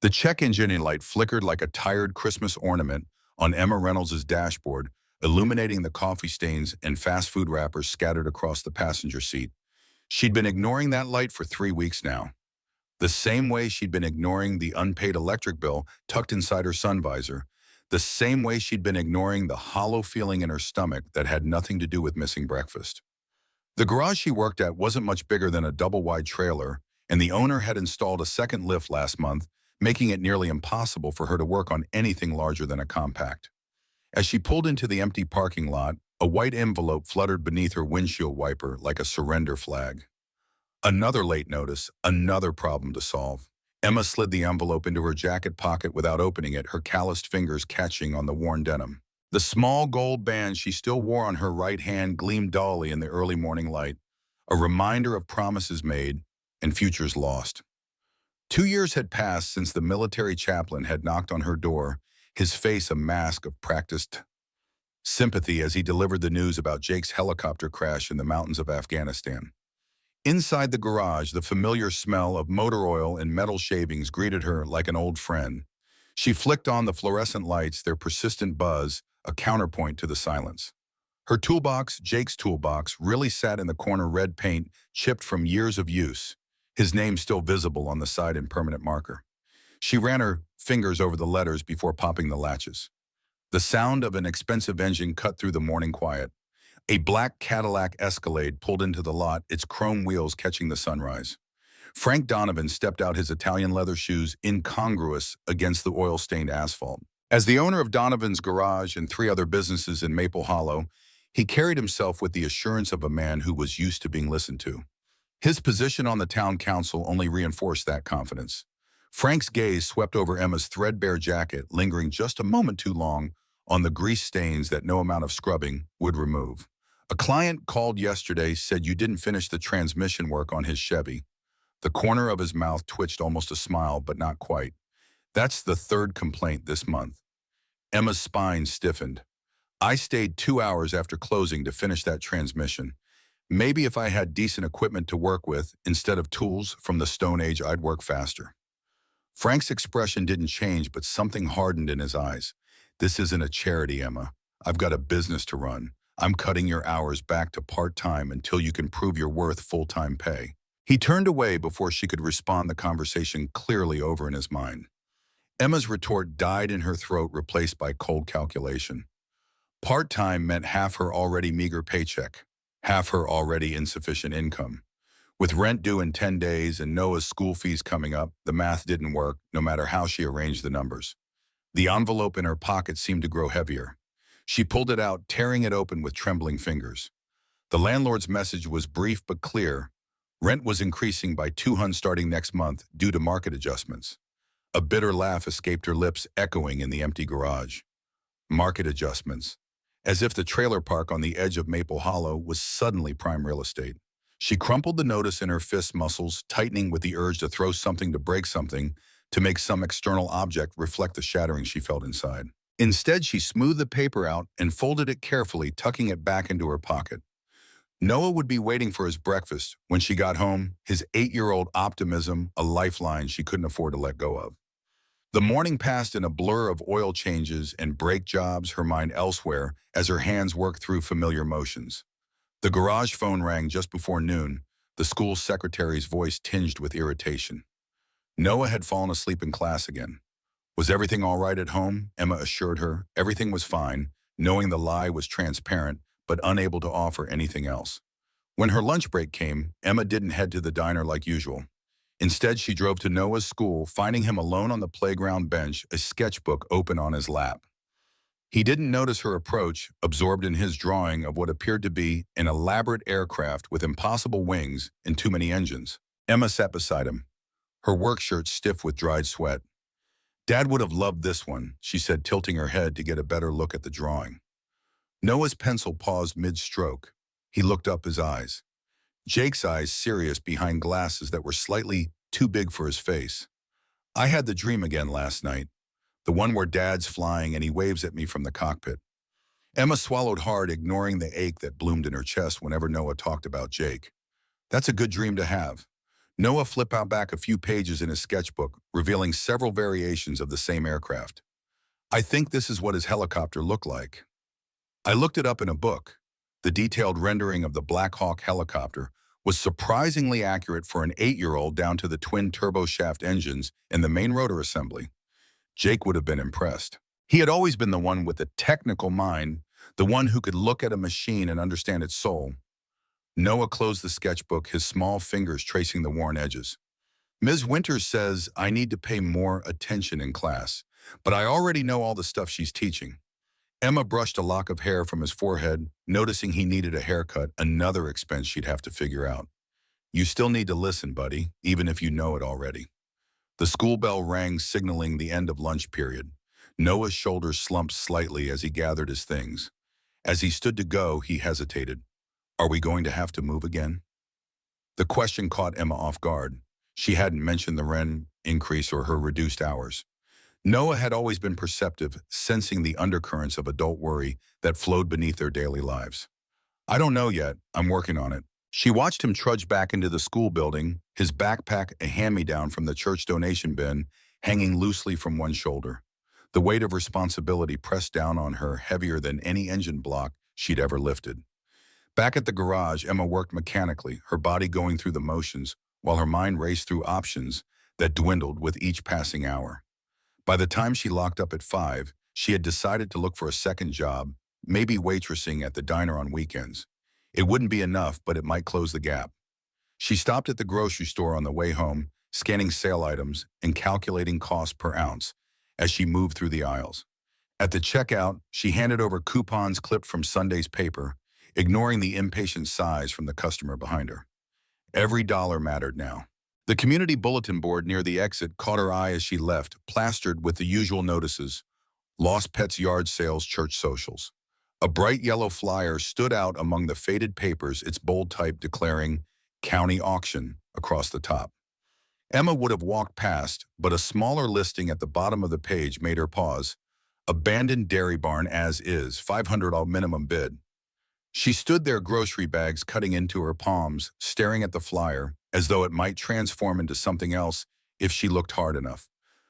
The check engine light flickered like a tired Christmas ornament on Emma Reynolds' dashboard, illuminating the coffee stains and fast food wrappers scattered across the passenger seat. She'd been ignoring that light for 3 weeks now, the same way she'd been ignoring the unpaid electric bill tucked inside her sun visor, the same way she'd been ignoring the hollow feeling in her stomach that had nothing to do with missing breakfast. The garage she worked at wasn't much bigger than a double-wide trailer, and the owner had installed a second lift last month, making it nearly impossible for her to work on anything larger than a compact. As she pulled into the empty parking lot, a white envelope fluttered beneath her windshield wiper like a surrender flag. Another late notice, another problem to solve. Emma slid the envelope into her jacket pocket without opening it, her calloused fingers catching on the worn denim. The small gold band she still wore on her right hand gleamed dully in the early morning light, a reminder of promises made and futures lost. 2 years had passed since the military chaplain had knocked on her door, his face a mask of practiced sympathy as he delivered the news about Jake's helicopter crash in the mountains of Afghanistan. Inside the garage, the familiar smell of motor oil and metal shavings greeted her like an old friend. She flicked on the fluorescent lights, their persistent buzz, a counterpoint to the silence. Her toolbox, Jake's toolbox, really sat in the corner, red paint chipped from years of use, his name still visible on the side in permanent marker. She ran her fingers over the letters before popping the latches. The sound of an expensive engine cut through the morning quiet. A black Cadillac Escalade pulled into the lot, its chrome wheels catching the sunrise. Frank Donovan stepped out, his Italian leather shoes incongruous against the oil-stained asphalt. As the owner of Donovan's Garage and 3 other businesses in Maple Hollow, he carried himself with the assurance of a man who was used to being listened to. His position on the town council only reinforced that confidence. Frank's gaze swept over Emma's threadbare jacket, lingering just a moment too long on the grease stains that no amount of scrubbing would remove. A client called yesterday, said you didn't finish the transmission work on his Chevy. The corner of his mouth twitched almost a smile, but not quite. That's the 3rd complaint this month. Emma's spine stiffened. I stayed 2 hours after closing to finish that transmission. Maybe if I had decent equipment to work with instead of tools from the Stone Age, I'd work faster. Frank's expression didn't change, but something hardened in his eyes. This isn't a charity, Emma. I've got a business to run. I'm cutting your hours back to part-time until you can prove you're worth full-time pay. He turned away before she could respond, the conversation clearly over in his mind. Emma's retort died in her throat, replaced by cold calculation. Part-time meant half her already meager paycheck, half her already insufficient income. With rent due in 10 days and Noah's school fees coming up, the math didn't work, no matter how she arranged the numbers. The envelope in her pocket seemed to grow heavier. She pulled it out, tearing it open with trembling fingers. The landlord's message was brief but clear. Rent was increasing by $200 starting next month due to market adjustments. A bitter laugh escaped her lips, echoing in the empty garage. Market adjustments. As if the trailer park on the edge of Maple Hollow was suddenly prime real estate. She crumpled the notice in her fist muscles, tightening with the urge to throw something, to break something, to make some external object reflect the shattering she felt inside. Instead, she smoothed the paper out and folded it carefully, tucking it back into her pocket. Noah would be waiting for his breakfast when she got home, his 8-year-old optimism a lifeline she couldn't afford to let go of. The morning passed in a blur of oil changes and brake jobs, her mind elsewhere as her hands worked through familiar motions. The garage phone rang just before noon, the school secretary's voice tinged with irritation. Noah had fallen asleep in class again. Was everything all right at home? Emma assured her. Everything was fine, knowing the lie was transparent, but unable to offer anything else. When her lunch break came, Emma didn't head to the diner like usual. Instead, she drove to Noah's school, finding him alone on the playground bench, a sketchbook open on his lap. He didn't notice her approach, absorbed in his drawing of what appeared to be an elaborate aircraft with impossible wings and too many engines. Emma sat beside him, her work shirt stiff with dried sweat. Dad would have loved this one, she said, tilting her head to get a better look at the drawing. Noah's pencil paused mid-stroke. He looked up, his eyes. Jake's eyes serious behind glasses that were slightly too big for his face. I had the dream again last night, the one where Dad's flying and he waves at me from the cockpit. Emma swallowed hard, ignoring the ache that bloomed in her chest whenever Noah talked about Jake. That's a good dream to have. Noah flipped out back a few pages in his sketchbook, revealing several variations of the same aircraft. I think this is what his helicopter looked like. I looked it up in a book. The detailed rendering of the Black Hawk helicopter was surprisingly accurate for an 8-year-old down to the twin turboshaft engines and the main rotor assembly. Jake would have been impressed. He had always been the one with the technical mind, the one who could look at a machine and understand its soul. Noah closed the sketchbook, his small fingers tracing the worn edges. Ms. Winters says I need to pay more attention in class, but I already know all the stuff she's teaching. Emma brushed a lock of hair from his forehead, noticing he needed a haircut, another expense she'd have to figure out. You still need to listen, buddy, even if you know it already. The school bell rang, signaling the end of lunch period. Noah's shoulders slumped slightly as he gathered his things. As he stood to go, he hesitated. Are we going to have to move again? The question caught Emma off guard. She hadn't mentioned the rent increase or her reduced hours. Noah had always been perceptive, sensing the undercurrents of adult worry that flowed beneath their daily lives. I don't know yet. I'm working on it. She watched him trudge back into the school building, his backpack a hand-me-down from the church donation bin, hanging loosely from one shoulder. The weight of responsibility pressed down on her, heavier than any engine block she'd ever lifted. Back at the garage, Emma worked mechanically, her body going through the motions, while her mind raced through options that dwindled with each passing hour. By the time she locked up at 5, she had decided to look for a second job, maybe waitressing at the diner on weekends. It wouldn't be enough, but it might close the gap. She stopped at the grocery store on the way home, scanning sale items and calculating cost per ounce as she moved through the aisles. At the checkout, she handed over coupons clipped from Sunday's paper, ignoring the impatient sighs from the customer behind her. Every dollar mattered now. The community bulletin board near the exit caught her eye as she left, plastered with the usual notices: Lost Pets Yard Sales, Church Socials. A bright yellow flyer stood out among the faded papers, its bold type declaring County Auction across the top. Emma would have walked past, but a smaller listing at the bottom of the page made her pause. Abandoned dairy barn as is, $500 minimum bid. She stood there, grocery bags cutting into her palms, staring at the flyer, as though it might transform into something else if she looked hard enough.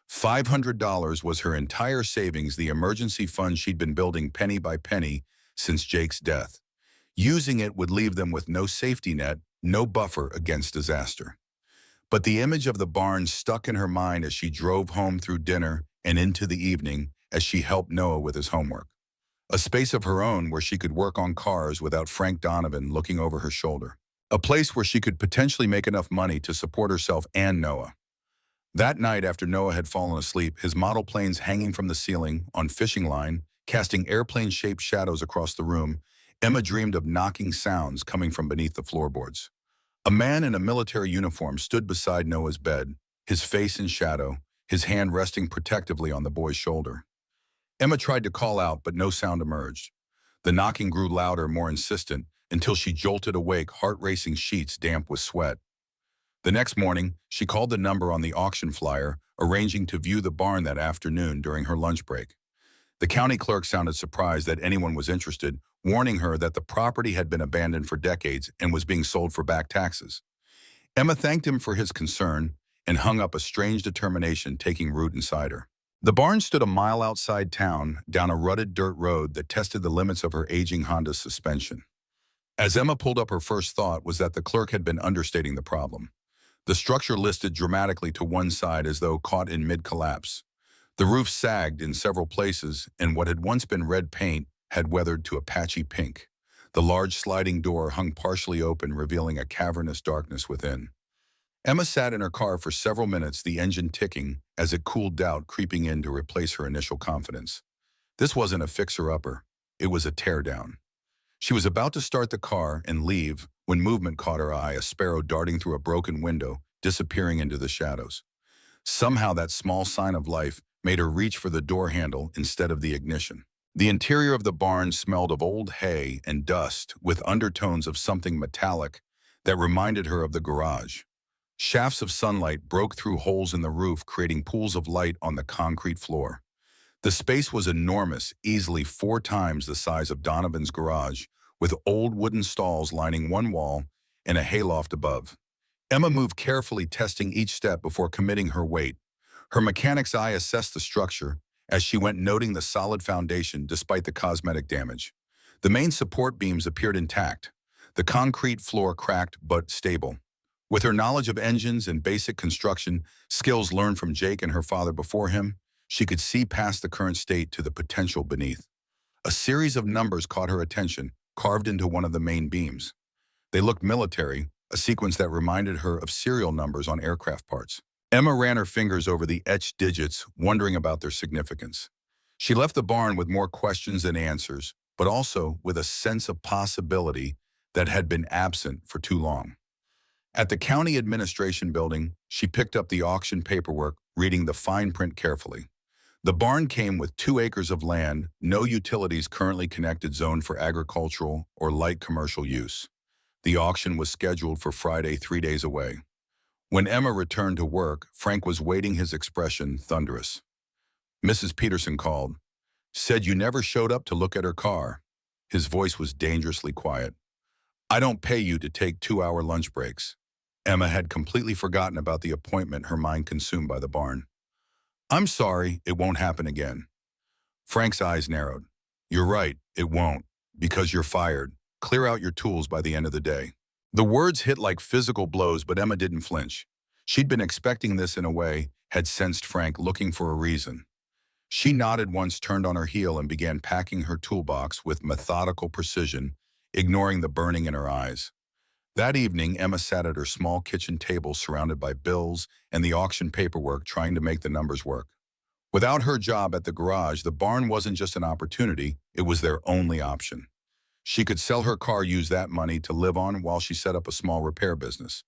$500 was her entire savings, the emergency fund she'd been building penny by penny since Jake's death. Using it would leave them with no safety net, no buffer against disaster. But the image of the barn stuck in her mind as she drove home through dinner and into the evening as she helped Noah with his homework. A space of her own where she could work on cars without Frank Donovan looking over her shoulder. A place where she could potentially make enough money to support herself and Noah. That night, after Noah had fallen asleep, his model planes hanging from the ceiling on fishing line, casting airplane-shaped shadows across the room, Emma dreamed of knocking sounds coming from beneath the floorboards. A man in a military uniform stood beside Noah's bed, his face in shadow, his hand resting protectively on the boy's shoulder. Emma tried to call out, but no sound emerged. The knocking grew louder, more insistent, until she jolted awake, heart-racing, sheets damp with sweat. The next morning, she called the number on the auction flyer, arranging to view the barn that afternoon during her lunch break. The county clerk sounded surprised that anyone was interested, warning her that the property had been abandoned for decades and was being sold for back taxes. Emma thanked him for his concern and hung up, a strange determination taking root inside her. The barn stood a mile outside town, down a rutted dirt road that tested the limits of her aging Honda suspension. As Emma pulled up, her first thought was that the clerk had been understating the problem. The structure listed dramatically to one side as though caught in mid-collapse. The roof sagged in several places, and what had once been red paint had weathered to a patchy pink. The large sliding door hung partially open, revealing a cavernous darkness within. Emma sat in her car for several minutes, the engine ticking as it cooled doubt creeping in to replace her initial confidence. This wasn't a fixer-upper. It was a teardown. She was about to start the car and leave when movement caught her eye, a sparrow darting through a broken window, disappearing into the shadows. Somehow that small sign of life made her reach for the door handle instead of the ignition. The interior of the barn smelled of old hay and dust, with undertones of something metallic that reminded her of the garage. Shafts of sunlight broke through holes in the roof, creating pools of light on the concrete floor. The space was enormous, easily 4 times the size of Donovan's garage, with old wooden stalls lining one wall and a hayloft above. Emma moved carefully, testing each step before committing her weight. Her mechanic's eye assessed the structure as she went, noting the solid foundation despite the cosmetic damage. The main support beams appeared intact, the concrete floor cracked but stable. With her knowledge of engines and basic construction skills learned from Jake and her father before him, she could see past the current state to the potential beneath. A series of numbers caught her attention, carved into one of the main beams. They looked military, a sequence that reminded her of serial numbers on aircraft parts. Emma ran her fingers over the etched digits, wondering about their significance. She left the barn with more questions than answers, but also with a sense of possibility that had been absent for too long. At the county administration building, she picked up the auction paperwork, reading the fine print carefully. The barn came with 2 acres of land, no utilities currently connected, zoned for agricultural or light commercial use. The auction was scheduled for Friday, 3 days away. When Emma returned to work, Frank was waiting, his expression thunderous. Mrs. Peterson called. Said you never showed up to look at her car. His voice was dangerously quiet. I don't pay you to take 2-hour lunch breaks. Emma had completely forgotten about the appointment, her mind consumed by the barn. I'm sorry, it won't happen again. Frank's eyes narrowed. You're right, it won't, because you're fired. Clear out your tools by the end of the day. The words hit like physical blows, but Emma didn't flinch. She'd been expecting this in a way, had sensed Frank looking for a reason. She nodded once, turned on her heel, and began packing her toolbox with methodical precision, ignoring the burning in her eyes. That evening, Emma sat at her small kitchen table surrounded by bills and the auction paperwork, trying to make the numbers work. Without her job at the garage, the barn wasn't just an opportunity, it was their only option. She could sell her car, use that money to live on while she set up a small repair business.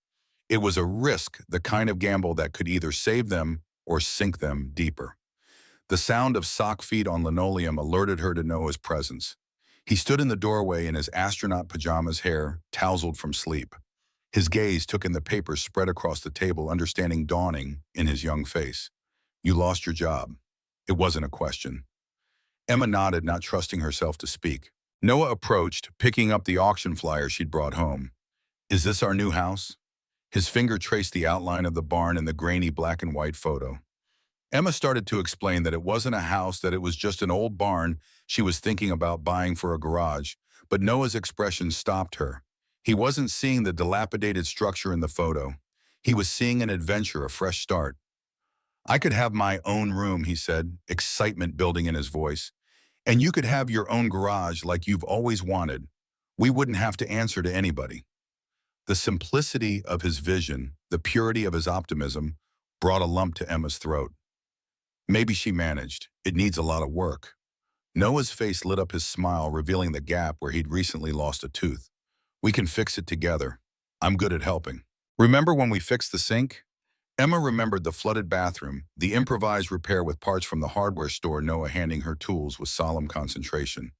It was a risk, the kind of gamble that could either save them or sink them deeper. The sound of sock feet on linoleum alerted her to Noah's presence. He stood in the doorway in his astronaut pajamas, hair tousled from sleep. His gaze took in the papers spread across the table, understanding dawning in his young face. You lost your job. It wasn't a question. Emma nodded, not trusting herself to speak. Noah approached, picking up the auction flyer she'd brought home. Is this our new house? His finger traced the outline of the barn in the grainy black and white photo. Emma started to explain that it wasn't a house, that it was just an old barn she was thinking about buying for a garage, but Noah's expression stopped her. He wasn't seeing the dilapidated structure in the photo. He was seeing an adventure, a fresh start. I could have my own room, he said, excitement building in his voice. And you could have your own garage like you've always wanted. We wouldn't have to answer to anybody. The simplicity of his vision, the purity of his optimism, brought a lump to Emma's throat. Maybe she managed. It needs a lot of work. Noah's face lit up, his smile revealing the gap where he'd recently lost a tooth. We can fix it together. I'm good at helping. Remember when we fixed the sink? Emma remembered the flooded bathroom, the improvised repair with parts from the hardware store, Noah handing her tools with solemn concentration.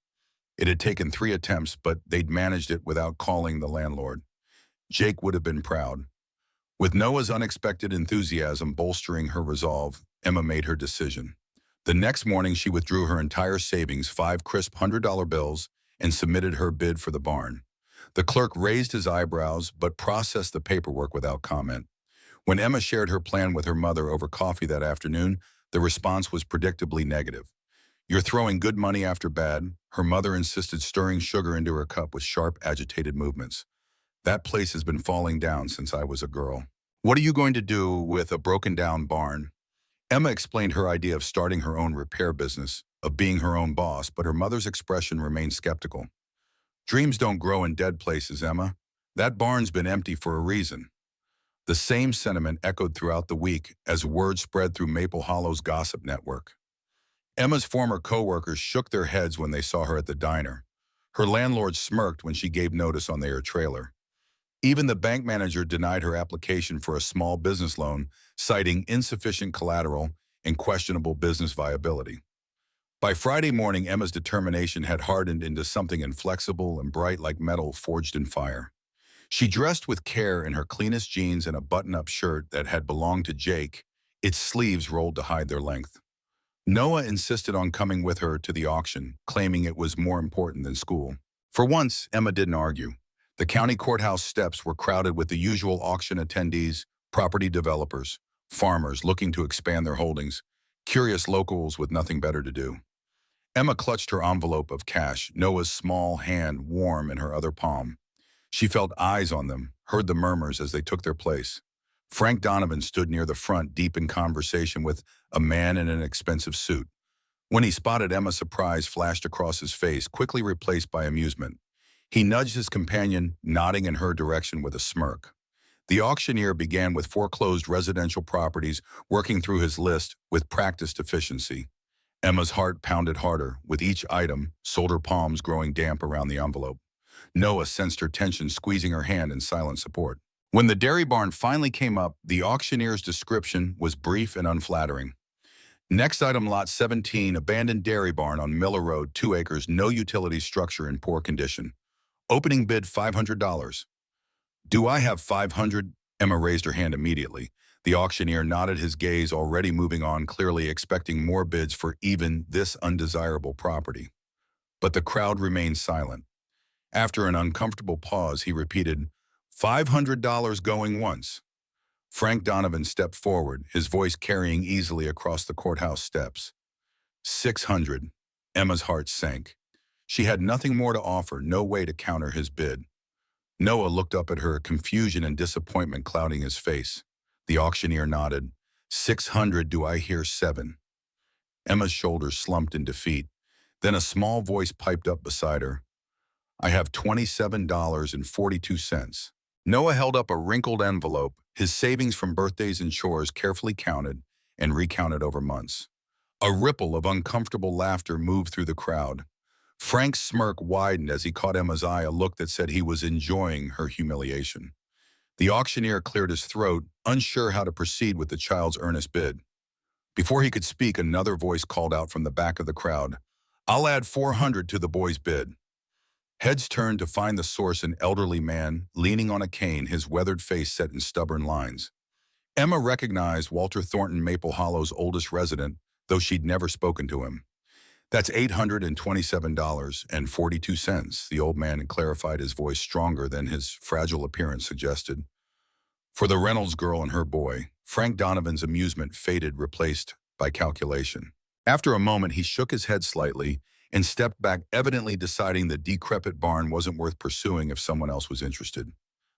It had taken 3 attempts, but they'd managed it without calling the landlord. Jake would have been proud. With Noah's unexpected enthusiasm bolstering her resolve, Emma made her decision. The next morning, she withdrew her entire savings, 5 crisp $100 bills, and submitted her bid for the barn. The clerk raised his eyebrows, but processed the paperwork without comment. When Emma shared her plan with her mother over coffee that afternoon, the response was predictably negative. You're throwing good money after bad, her mother insisted, stirring sugar into her cup with sharp, agitated movements. That place has been falling down since I was a girl. What are you going to do with a broken-down barn? Emma explained her idea of starting her own repair business, of being her own boss, but her mother's expression remained skeptical. Dreams don't grow in dead places, Emma. That barn's been empty for a reason. The same sentiment echoed throughout the week as word spread through Maple Hollow's gossip network. Emma's former co-workers shook their heads when they saw her at the diner. Her landlord smirked when she gave notice on their trailer. Even the bank manager denied her application for a small business loan, citing insufficient collateral and questionable business viability. By Friday morning, Emma's determination had hardened into something inflexible and bright like metal forged in fire. She dressed with care in her cleanest jeans and a button-up shirt that had belonged to Jake, its sleeves rolled to hide their length. Noah insisted on coming with her to the auction, claiming it was more important than school. For once, Emma didn't argue. The county courthouse steps were crowded with the usual auction attendees, property developers, farmers looking to expand their holdings, curious locals with nothing better to do. Emma clutched her envelope of cash, Noah's small hand warm in her other palm. She felt eyes on them, heard the murmurs as they took their place. Frank Donovan stood near the front, deep in conversation with a man in an expensive suit. When he spotted Emma, surprise flashed across his face, quickly replaced by amusement. He nudged his companion, nodding in her direction with a smirk. The auctioneer began with foreclosed residential properties, working through his list with practiced efficiency. Emma's heart pounded harder. With each item, sold her palms growing damp around the envelope. Noah sensed her tension, squeezing her hand in silent support. When the dairy barn finally came up, the auctioneer's description was brief and unflattering. Next item, lot 17, abandoned dairy barn on Miller Road, 2 acres, no utility structure, in poor condition. Opening bid $500. Do I have 500? Emma raised her hand immediately. The auctioneer nodded, his gaze already moving on, clearly expecting more bids for even this undesirable property. But the crowd remained silent. After an uncomfortable pause, he repeated, $500 going once. Frank Donovan stepped forward, his voice carrying easily across the courthouse steps. 600. Emma's heart sank. She had nothing more to offer, no way to counter his bid. Noah looked up at her, confusion and disappointment clouding his face. The auctioneer nodded. 600, do I hear 7? Emma's shoulders slumped in defeat. Then a small voice piped up beside her. I have $27.42. Noah held up a wrinkled envelope, his savings from birthdays and chores carefully counted and recounted over months. A ripple of uncomfortable laughter moved through the crowd. Frank's smirk widened as he caught Emma's eye, a look that said he was enjoying her humiliation. The auctioneer cleared his throat, unsure how to proceed with the child's earnest bid. Before he could speak, another voice called out from the back of the crowd, I'll add 400 to the boy's bid. Heads turned to find the source, an elderly man, leaning on a cane, his weathered face set in stubborn lines. Emma recognized Walter Thornton, Maple Hollow's oldest resident, though she'd never spoken to him. That's $827.42, the old man clarified, his voice stronger than his fragile appearance suggested. For the Reynolds girl and her boy, Frank Donovan's amusement faded, replaced by calculation. After a moment, he shook his head slightly and stepped back, evidently deciding the decrepit barn wasn't worth pursuing if someone else was interested.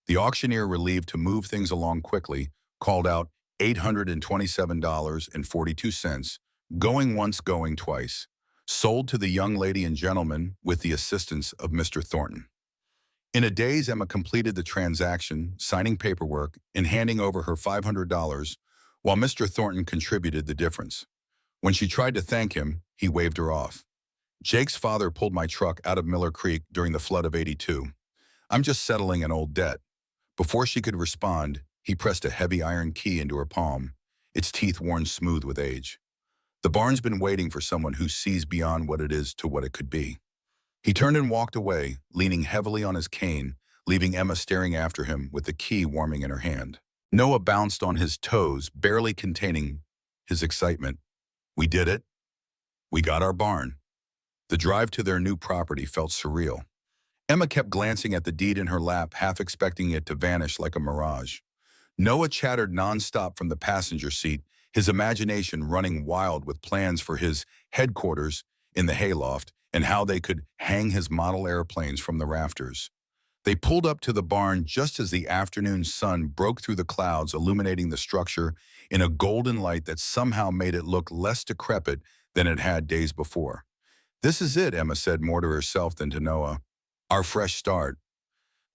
The auctioneer, relieved to move things along quickly, called out $827.42, going once, going twice. Sold to the young lady and gentleman with the assistance of Mr. Thornton. In a daze, Emma completed the transaction, signing paperwork and handing over her $500, while Mr. Thornton contributed the difference. When she tried to thank him, he waved her off. Jake's father pulled my truck out of Miller Creek during the flood of '82. I'm just settling an old debt. Before she could respond, he pressed a heavy iron key into her palm, its teeth worn smooth with age. The barn's been waiting for someone who sees beyond what it is to what it could be. He turned and walked away, leaning heavily on his cane, leaving Emma staring after him with the key warming in her hand. Noah bounced on his toes, barely containing his excitement. We did it. We got our barn. The drive to their new property felt surreal. Emma kept glancing at the deed in her lap, half expecting it to vanish like a mirage. Noah chattered nonstop from the passenger seat, his imagination running wild with plans for his headquarters in the hayloft and how they could hang his model airplanes from the rafters. They pulled up to the barn just as the afternoon sun broke through the clouds, illuminating the structure in a golden light that somehow made it look less decrepit than it had days before. This is it, Emma said, more to herself than to Noah. Our fresh start.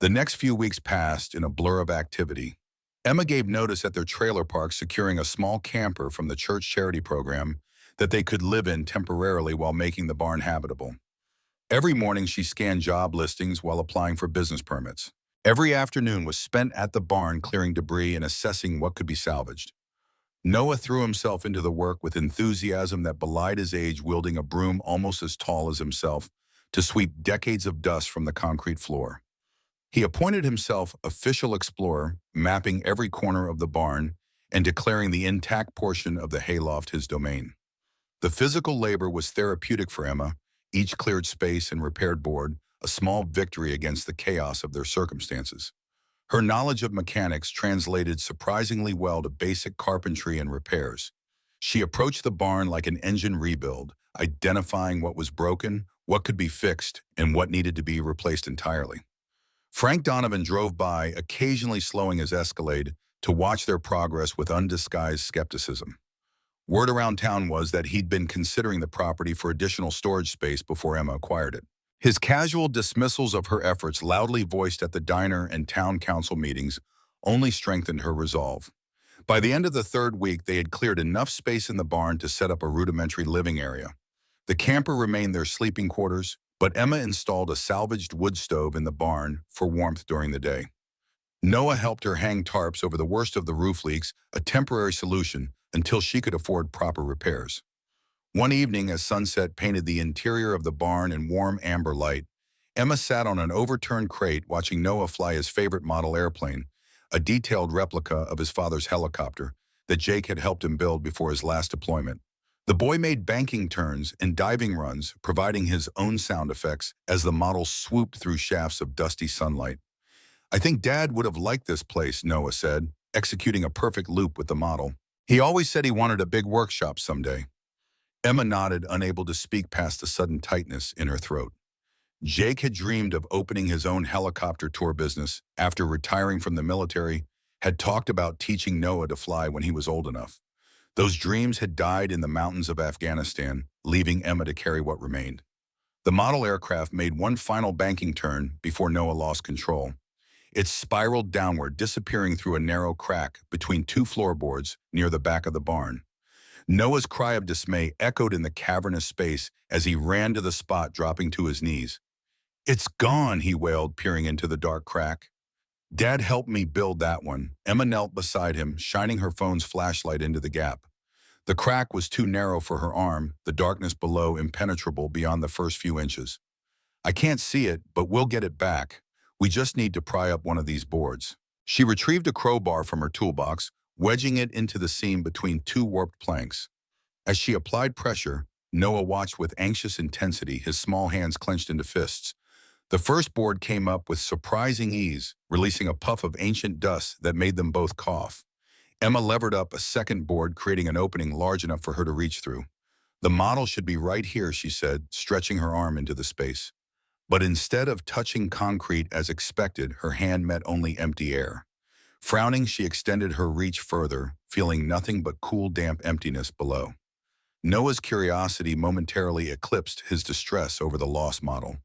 The next few weeks passed in a blur of activity. Emma gave notice at their trailer park, securing a small camper from the church charity program that they could live in temporarily while making the barn habitable. Every morning she scanned job listings while applying for business permits. Every afternoon was spent at the barn clearing debris and assessing what could be salvaged. Noah threw himself into the work with enthusiasm that belied his age, wielding a broom almost as tall as himself to sweep decades of dust from the concrete floor. He appointed himself official explorer, mapping every corner of the barn and declaring the intact portion of the hayloft his domain. The physical labor was therapeutic for Emma. Each cleared space and repaired board, a small victory against the chaos of their circumstances. Her knowledge of mechanics translated surprisingly well to basic carpentry and repairs. She approached the barn like an engine rebuild, identifying what was broken, what could be fixed, and what needed to be replaced entirely. Frank Donovan drove by, occasionally slowing his Escalade to watch their progress with undisguised skepticism. Word around town was that he'd been considering the property for additional storage space before Emma acquired it. His casual dismissals of her efforts, loudly voiced at the diner and town council meetings, only strengthened her resolve. By the end of the third week, they had cleared enough space in the barn to set up a rudimentary living area. The camper remained their sleeping quarters, but Emma installed a salvaged wood stove in the barn for warmth during the day. Noah helped her hang tarps over the worst of the roof leaks, a temporary solution until she could afford proper repairs. One evening, as sunset painted the interior of the barn in warm amber light, Emma sat on an overturned crate watching Noah fly his favorite model airplane, a detailed replica of his father's helicopter that Jake had helped him build before his last deployment. The boy made banking turns and diving runs, providing his own sound effects as the model swooped through shafts of dusty sunlight. "I think Dad would have liked this place," Noah said, executing a perfect loop with the model. "He always said he wanted a big workshop someday." Emma nodded, unable to speak past the sudden tightness in her throat. Jake had dreamed of opening his own helicopter tour business after retiring from the military, had talked about teaching Noah to fly when he was old enough. Those dreams had died in the mountains of Afghanistan, leaving Emma to carry what remained. The model aircraft made one final banking turn before Noah lost control. It spiraled downward, disappearing through a narrow crack between two floorboards near the back of the barn. Noah's cry of dismay echoed in the cavernous space as he ran to the spot, dropping to his knees. "It's gone," he wailed, peering into the dark crack. "Dad helped me build that one." Emma knelt beside him, shining her phone's flashlight into the gap. The crack was too narrow for her arm, the darkness below impenetrable beyond the first few inches. "I can't see it, but we'll get it back. We just need to pry up one of these boards." She retrieved a crowbar from her toolbox, wedging it into the seam between two warped planks. As she applied pressure, Noah watched with anxious intensity, his small hands clenched into fists. The first board came up with surprising ease, releasing a puff of ancient dust that made them both cough. Emma levered up a second board, creating an opening large enough for her to reach through. "The model should be right here," she said, stretching her arm into the space. But instead of touching concrete as expected, her hand met only empty air. Frowning, she extended her reach further, feeling nothing but cool, damp emptiness below. Noah's curiosity momentarily eclipsed his distress over the lost model.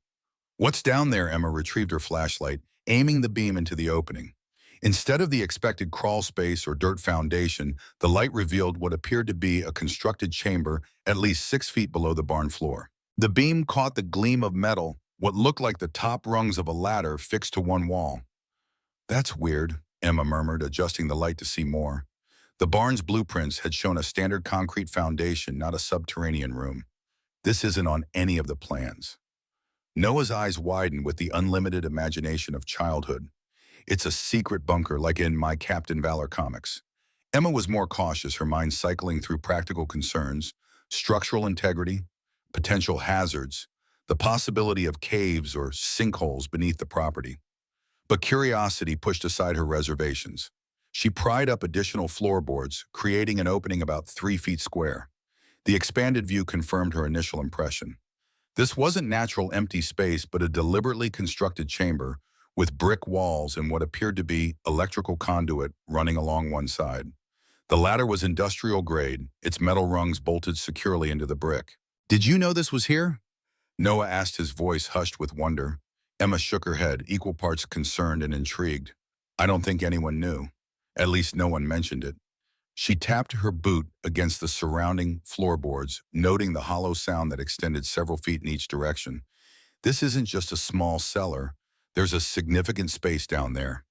"What's down there?" Emma retrieved her flashlight, aiming the beam into the opening. Instead of the expected crawl space or dirt foundation, the light revealed what appeared to be a constructed chamber at least 6 feet below the barn floor. The beam caught the gleam of metal, what looked like the top rungs of a ladder fixed to one wall. "That's weird," Emma murmured, adjusting the light to see more. The barn's blueprints had shown a standard concrete foundation, not a subterranean room. "This isn't on any of the plans." Noah's eyes widened with the unlimited imagination of childhood. "It's a secret bunker like in my Captain Valor comics." Emma was more cautious, her mind cycling through practical concerns, structural integrity, potential hazards, the possibility of caves or sinkholes beneath the property. But curiosity pushed aside her reservations. She pried up additional floorboards, creating an opening about 3 feet square. The expanded view confirmed her initial impression. This wasn't natural empty space, but a deliberately constructed chamber with brick walls and what appeared to be electrical conduit running along one side. The latter was industrial grade, its metal rungs bolted securely into the brick. "Did you know this was here?" Noah asked, his voice hushed with wonder. Emma shook her head, equal parts concerned and intrigued. "I don't think anyone knew. At least no one mentioned it." She tapped her boot against the surrounding floorboards, noting the hollow sound that extended several feet in each direction. "This isn't just a small cellar. There's a significant space down there."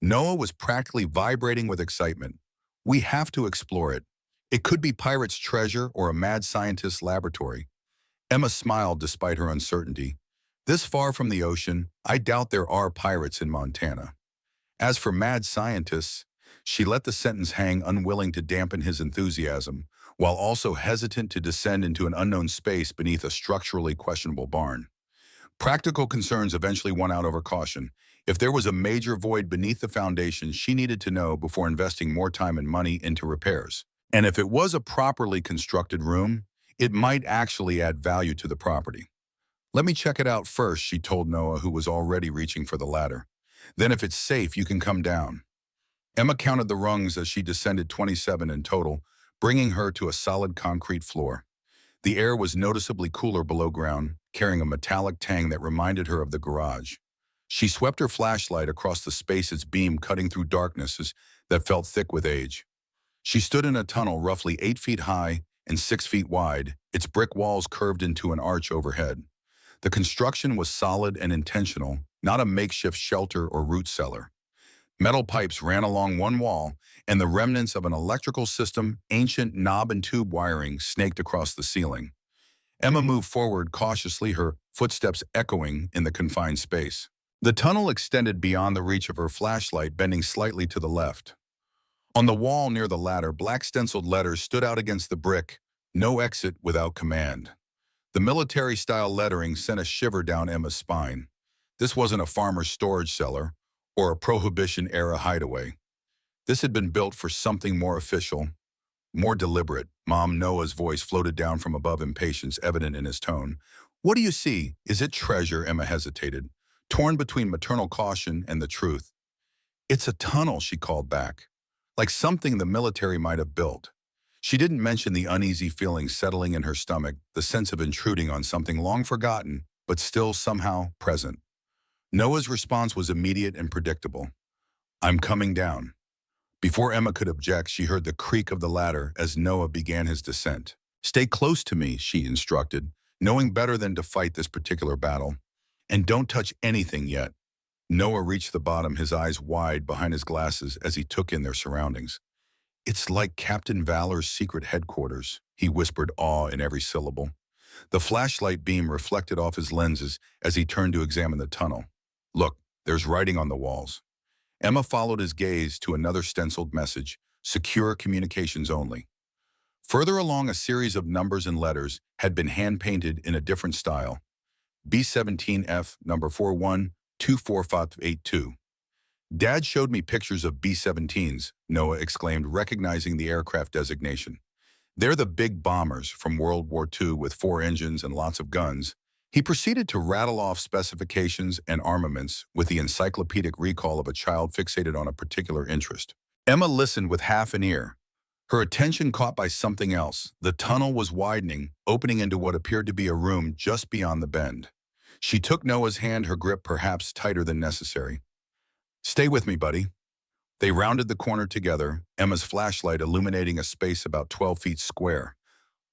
Noah was practically vibrating with excitement. "We have to explore it. It could be pirates' treasure or a mad scientist's laboratory." Emma smiled despite her uncertainty. "This far from the ocean, I doubt there are pirates in Montana." As for mad scientists, she let the sentence hang, unwilling to dampen his enthusiasm, while also hesitant to descend into an unknown space beneath a structurally questionable barn. Practical concerns eventually won out over caution. If there was a major void beneath the foundation, she needed to know before investing more time and money into repairs. And if it was a properly constructed room, it might actually add value to the property. "Let me check it out first," she told Noah, who was already reaching for the ladder. "Then if it's safe, you can come down." Emma counted the rungs as she descended 27 in total, bringing her to a solid concrete floor. The air was noticeably cooler below ground, carrying a metallic tang that reminded her of the garage. She swept her flashlight across the space, its beam cutting through darknesses that felt thick with age. She stood in a tunnel roughly 8 feet high and 6 feet wide, its brick walls curved into an arch overhead. The construction was solid and intentional, not a makeshift shelter or root cellar. Metal pipes ran along one wall, and the remnants of an electrical system, ancient knob and tube wiring, snaked across the ceiling. Emma moved forward cautiously, her footsteps echoing in the confined space. The tunnel extended beyond the reach of her flashlight, bending slightly to the left. On the wall near the ladder, black stenciled letters stood out against the brick: "No exit without command." The military-style lettering sent a shiver down Emma's spine. This wasn't a farmer's storage cellar or a Prohibition-era hideaway. This had been built for something more official, more deliberate. Mom Noah's voice floated down from above, impatience evident in his tone. "What do you see? Is it treasure?" Emma hesitated, torn between maternal caution and the truth. "It's a tunnel," she called back, like something the military might have built. She didn't mention the uneasy feeling settling in her stomach, the sense of intruding on something long forgotten, but still somehow present. Noah's response was immediate and predictable. "I'm coming down." Before Emma could object, she heard the creak of the ladder as Noah began his descent. "Stay close to me," she instructed, knowing better than to fight this particular battle. "And don't touch anything yet." Noah reached the bottom, his eyes wide behind his glasses as he took in their surroundings. "It's like Captain Valor's secret headquarters," he whispered, awe in every syllable. The flashlight beam reflected off his lenses as he turned to examine the tunnel. "Look, there's writing on the walls." Emma followed his gaze to another stenciled message: "Secure communications only." Further along, a series of numbers and letters had been hand-painted in a different style. B-17F, number 412452. "Dad showed me pictures of B-17s, Noah exclaimed, recognizing the aircraft designation. "They're the big bombers from World War II with 4 engines and lots of guns." He proceeded to rattle off specifications and armaments with the encyclopedic recall of a child fixated on a particular interest. Emma listened with half an ear, her attention caught by something else. The tunnel was widening, opening into what appeared to be a room just beyond the bend. She took Noah's hand, her grip perhaps tighter than necessary. "Stay with me, buddy." They rounded the corner together, Emma's flashlight illuminating a space about 12 feet square.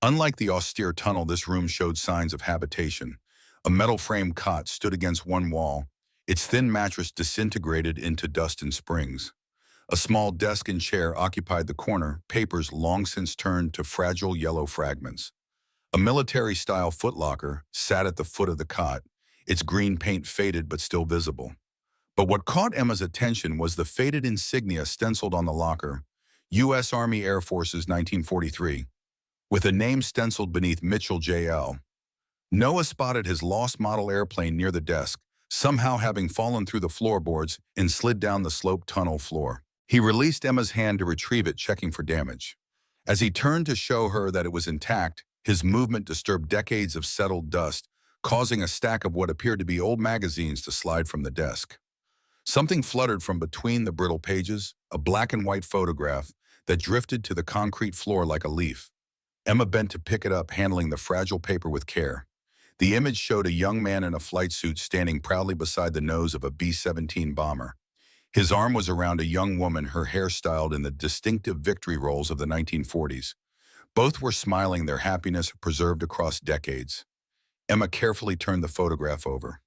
Unlike the austere tunnel, this room showed signs of habitation. A metal-framed cot stood against one wall, its thin mattress disintegrated into dust and springs. A small desk and chair occupied the corner, papers long since turned to fragile yellow fragments. A military-style footlocker sat at the foot of the cot, its green paint faded but still visible. But what caught Emma's attention was the faded insignia stenciled on the locker: U.S. Army Air Forces 1943, with a name stenciled beneath Mitchell J.L. Noah spotted his lost model airplane near the desk, somehow having fallen through the floorboards and slid down the sloped tunnel floor. He released Emma's hand to retrieve it, checking for damage. As he turned to show her that it was intact, his movement disturbed decades of settled dust, causing a stack of what appeared to be old magazines to slide from the desk. Something fluttered from between the brittle pages, a black and white photograph that drifted to the concrete floor like a leaf. Emma bent to pick it up, handling the fragile paper with care. The image showed a young man in a flight suit standing proudly beside the nose of a B-17 bomber. His arm was around a young woman, her hair styled in the distinctive victory rolls of the 1940s. Both were smiling, their happiness preserved across decades. Emma carefully turned the photograph over.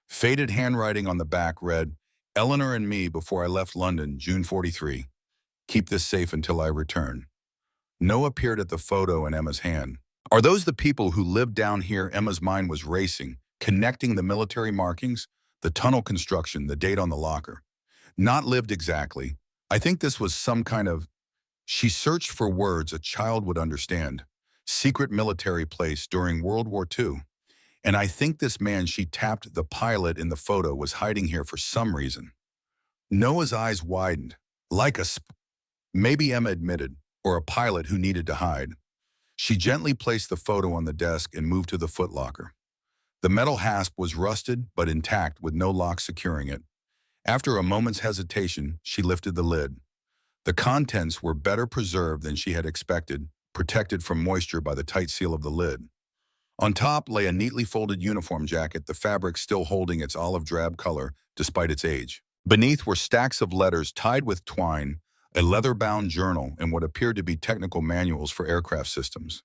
Faded handwriting on the back read, "Eleanor and me before I left London, June 43. Keep this safe until I return." Noah peered at the photo in Emma's hand. "Are those the people who lived down here?" Emma's mind was racing, connecting the military markings, the tunnel construction, the date on the locker. "Not lived exactly. I think this was some kind of..." She searched for words a child would understand. "Secret military place during World War II." And I think this man she tapped, the pilot in the photo, was hiding here for some reason. Noah's eyes widened. Like a maybe Emma admitted, or a pilot who needed to hide. She gently placed the photo on the desk and moved to the footlocker. The metal hasp was rusted but intact with no lock securing it. After a moment's hesitation, she lifted the lid. The contents were better preserved than she had expected, protected from moisture by the tight seal of the lid. On top lay a neatly folded uniform jacket, the fabric still holding its olive drab color despite its age. Beneath were stacks of letters tied with twine, a leather-bound journal, and what appeared to be technical manuals for aircraft systems.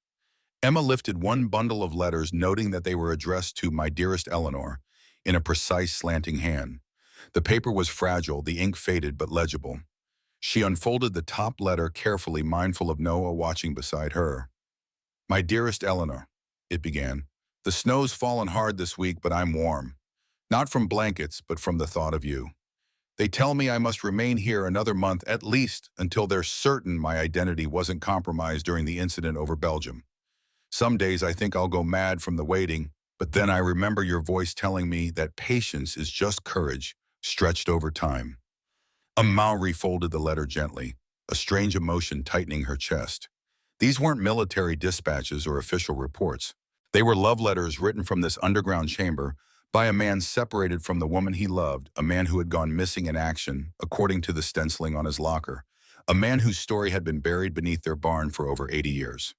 Emma lifted one bundle of letters, noting that they were addressed to "My dearest Eleanor," in a precise slanting hand. The paper was fragile, the ink faded but legible. She unfolded the top letter carefully, mindful of Noah watching beside her. "My dearest Eleanor," it began. "The snow's fallen hard this week, but I'm warm. Not from blankets, but from the thought of you. They tell me I must remain here another month at least until they're certain my identity wasn't compromised during the incident over Belgium. Some days I think I'll go mad from the waiting, but then I remember your voice telling me that patience is just courage, stretched over time." Maori folded the letter gently, a strange emotion tightening her chest. These weren't military dispatches or official reports. They were love letters written from this underground chamber by a man separated from the woman he loved, a man who had gone missing in action, according to the stenciling on his locker, a man whose story had been buried beneath their barn for over 80 years.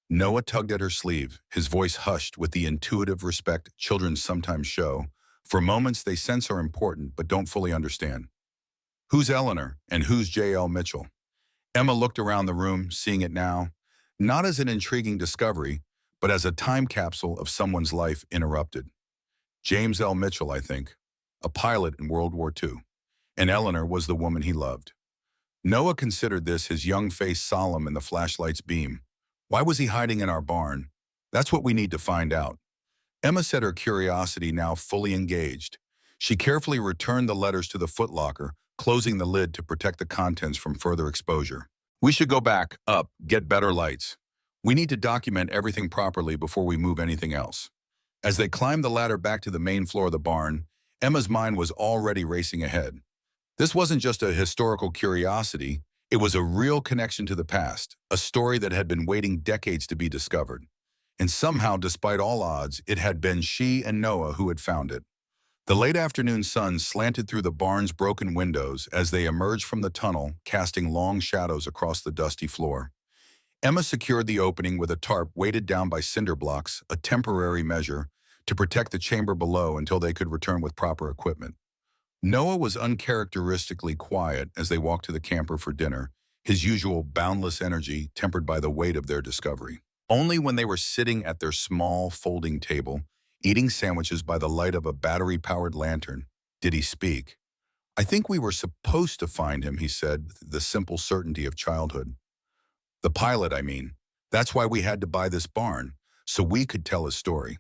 Noah tugged at her sleeve, his voice hushed with the intuitive respect children sometimes show. For moments they sense are important but don't fully understand. "Who's Eleanor and who's J.L. Mitchell?" Emma looked around the room, seeing it now, not as an intriguing discovery, but as a time capsule of someone's life interrupted. "James L. Mitchell, I think. A pilot in World War II. And Eleanor was the woman he loved." Noah considered this, his young face solemn in the flashlight's beam. "Why was he hiding in our barn? That's what we need to find out." Emma said, her curiosity now fully engaged. She carefully returned the letters to the footlocker, closing the lid to protect the contents from further exposure. "We should go back, up, get better lights. We need to document everything properly before we move anything else." As they climbed the ladder back to the main floor of the barn, Emma's mind was already racing ahead. This wasn't just a historical curiosity, it was a real connection to the past, a story that had been waiting decades to be discovered. And somehow, despite all odds, it had been she and Noah who had found it. The late afternoon sun slanted through the barn's broken windows as they emerged from the tunnel, casting long shadows across the dusty floor. Emma secured the opening with a tarp weighted down by cinder blocks, a temporary measure, to protect the chamber below until they could return with proper equipment. Noah was uncharacteristically quiet as they walked to the camper for dinner, his usual boundless energy tempered by the weight of their discovery. Only when they were sitting at their small folding table, eating sandwiches by the light of a battery-powered lantern, did he speak. "I think we were supposed to find him," he said, with the simple certainty of childhood. "The pilot, I mean. That's why we had to buy this barn, so we could tell his story."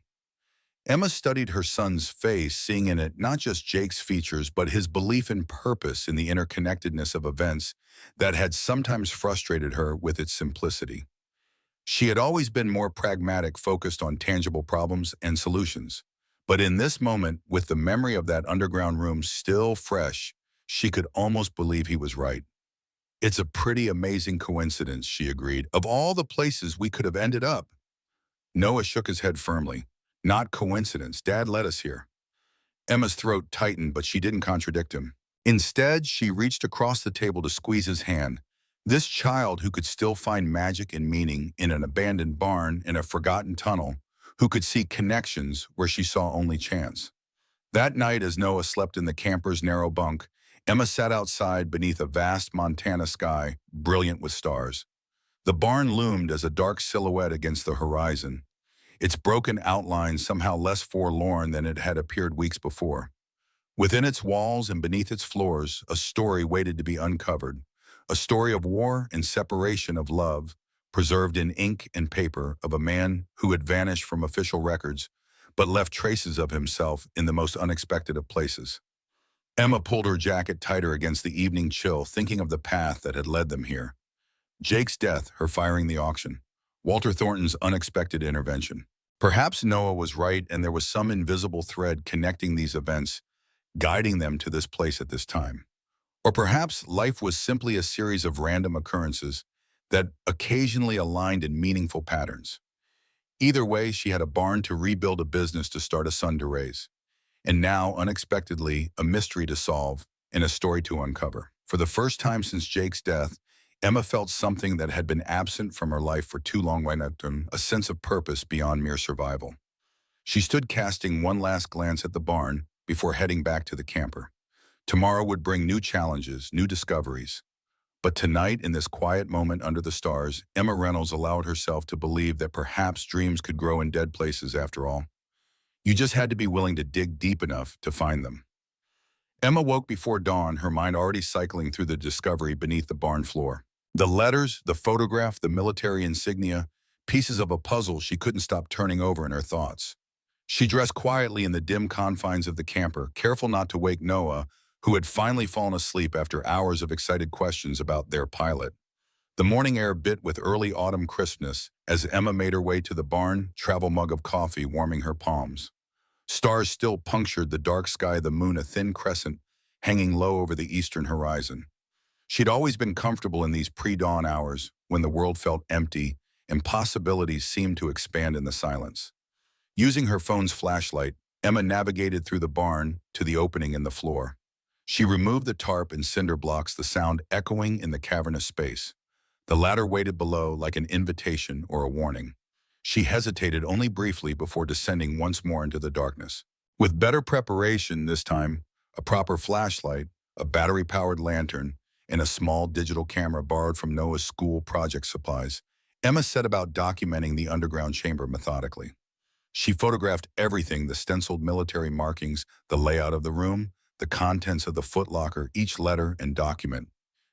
Emma studied her son's face, seeing in it not just Jake's features, but his belief in purpose in the interconnectedness of events that had sometimes frustrated her with its simplicity. She had always been more pragmatic, focused on tangible problems and solutions. But in this moment, with the memory of that underground room still fresh, she could almost believe he was right. "It's a pretty amazing coincidence," she agreed. "Of all the places we could have ended up." Noah shook his head firmly. "Not coincidence. Dad led us here." Emma's throat tightened, but she didn't contradict him. Instead, she reached across the table to squeeze his hand. This child who could still find magic and meaning in an abandoned barn, in a forgotten tunnel, who could see connections where she saw only chance. That night, as Noah slept in the camper's narrow bunk, Emma sat outside beneath a vast Montana sky, brilliant with stars. The barn loomed as a dark silhouette against the horizon, its broken outline somehow less forlorn than it had appeared weeks before. Within its walls and beneath its floors, a story waited to be uncovered, a story of war and separation, of love, preserved in ink and paper, of a man who had vanished from official records, but left traces of himself in the most unexpected of places. Emma pulled her jacket tighter against the evening chill, thinking of the path that had led them here. Jake's death, her firing the auction, Walter Thornton's unexpected intervention. Perhaps Noah was right and there was some invisible thread connecting these events, guiding them to this place at this time. Or perhaps life was simply a series of random occurrences that occasionally aligned in meaningful patterns. Either way, she had a barn to rebuild, a business to start, a son to raise. And now, unexpectedly, a mystery to solve and a story to uncover. For the first time since Jake's death, Emma felt something that had been absent from her life for too long, a sense of purpose beyond mere survival. She stood casting one last glance at the barn before heading back to the camper. Tomorrow would bring new challenges, new discoveries. But tonight, in this quiet moment under the stars, Emma Reynolds allowed herself to believe that perhaps dreams could grow in dead places after all. You just had to be willing to dig deep enough to find them. Emma woke before dawn, her mind already cycling through the discovery beneath the barn floor. The letters, the photograph, the military insignia, pieces of a puzzle she couldn't stop turning over in her thoughts. She dressed quietly in the dim confines of the camper, careful not to wake Noah, who had finally fallen asleep after hours of excited questions about their pilot. The morning air bit with early autumn crispness as Emma made her way to the barn, travel mug of coffee warming her palms. Stars still punctured the dark sky, the moon a thin crescent hanging low over the eastern horizon. She'd always been comfortable in these pre-dawn hours when the world felt empty and possibilities seemed to expand in the silence. Using her phone's flashlight, Emma navigated through the barn to the opening in the floor. She removed the tarp and cinder blocks, the sound echoing in the cavernous space. The ladder waited below like an invitation or a warning. She hesitated only briefly before descending once more into the darkness. With better preparation this time, a proper flashlight, a battery-powered lantern, and a small digital camera borrowed from Noah's school project supplies, Emma set about documenting the underground chamber methodically. She photographed everything: the stenciled military markings, the layout of the room, the contents of the footlocker, each letter and document.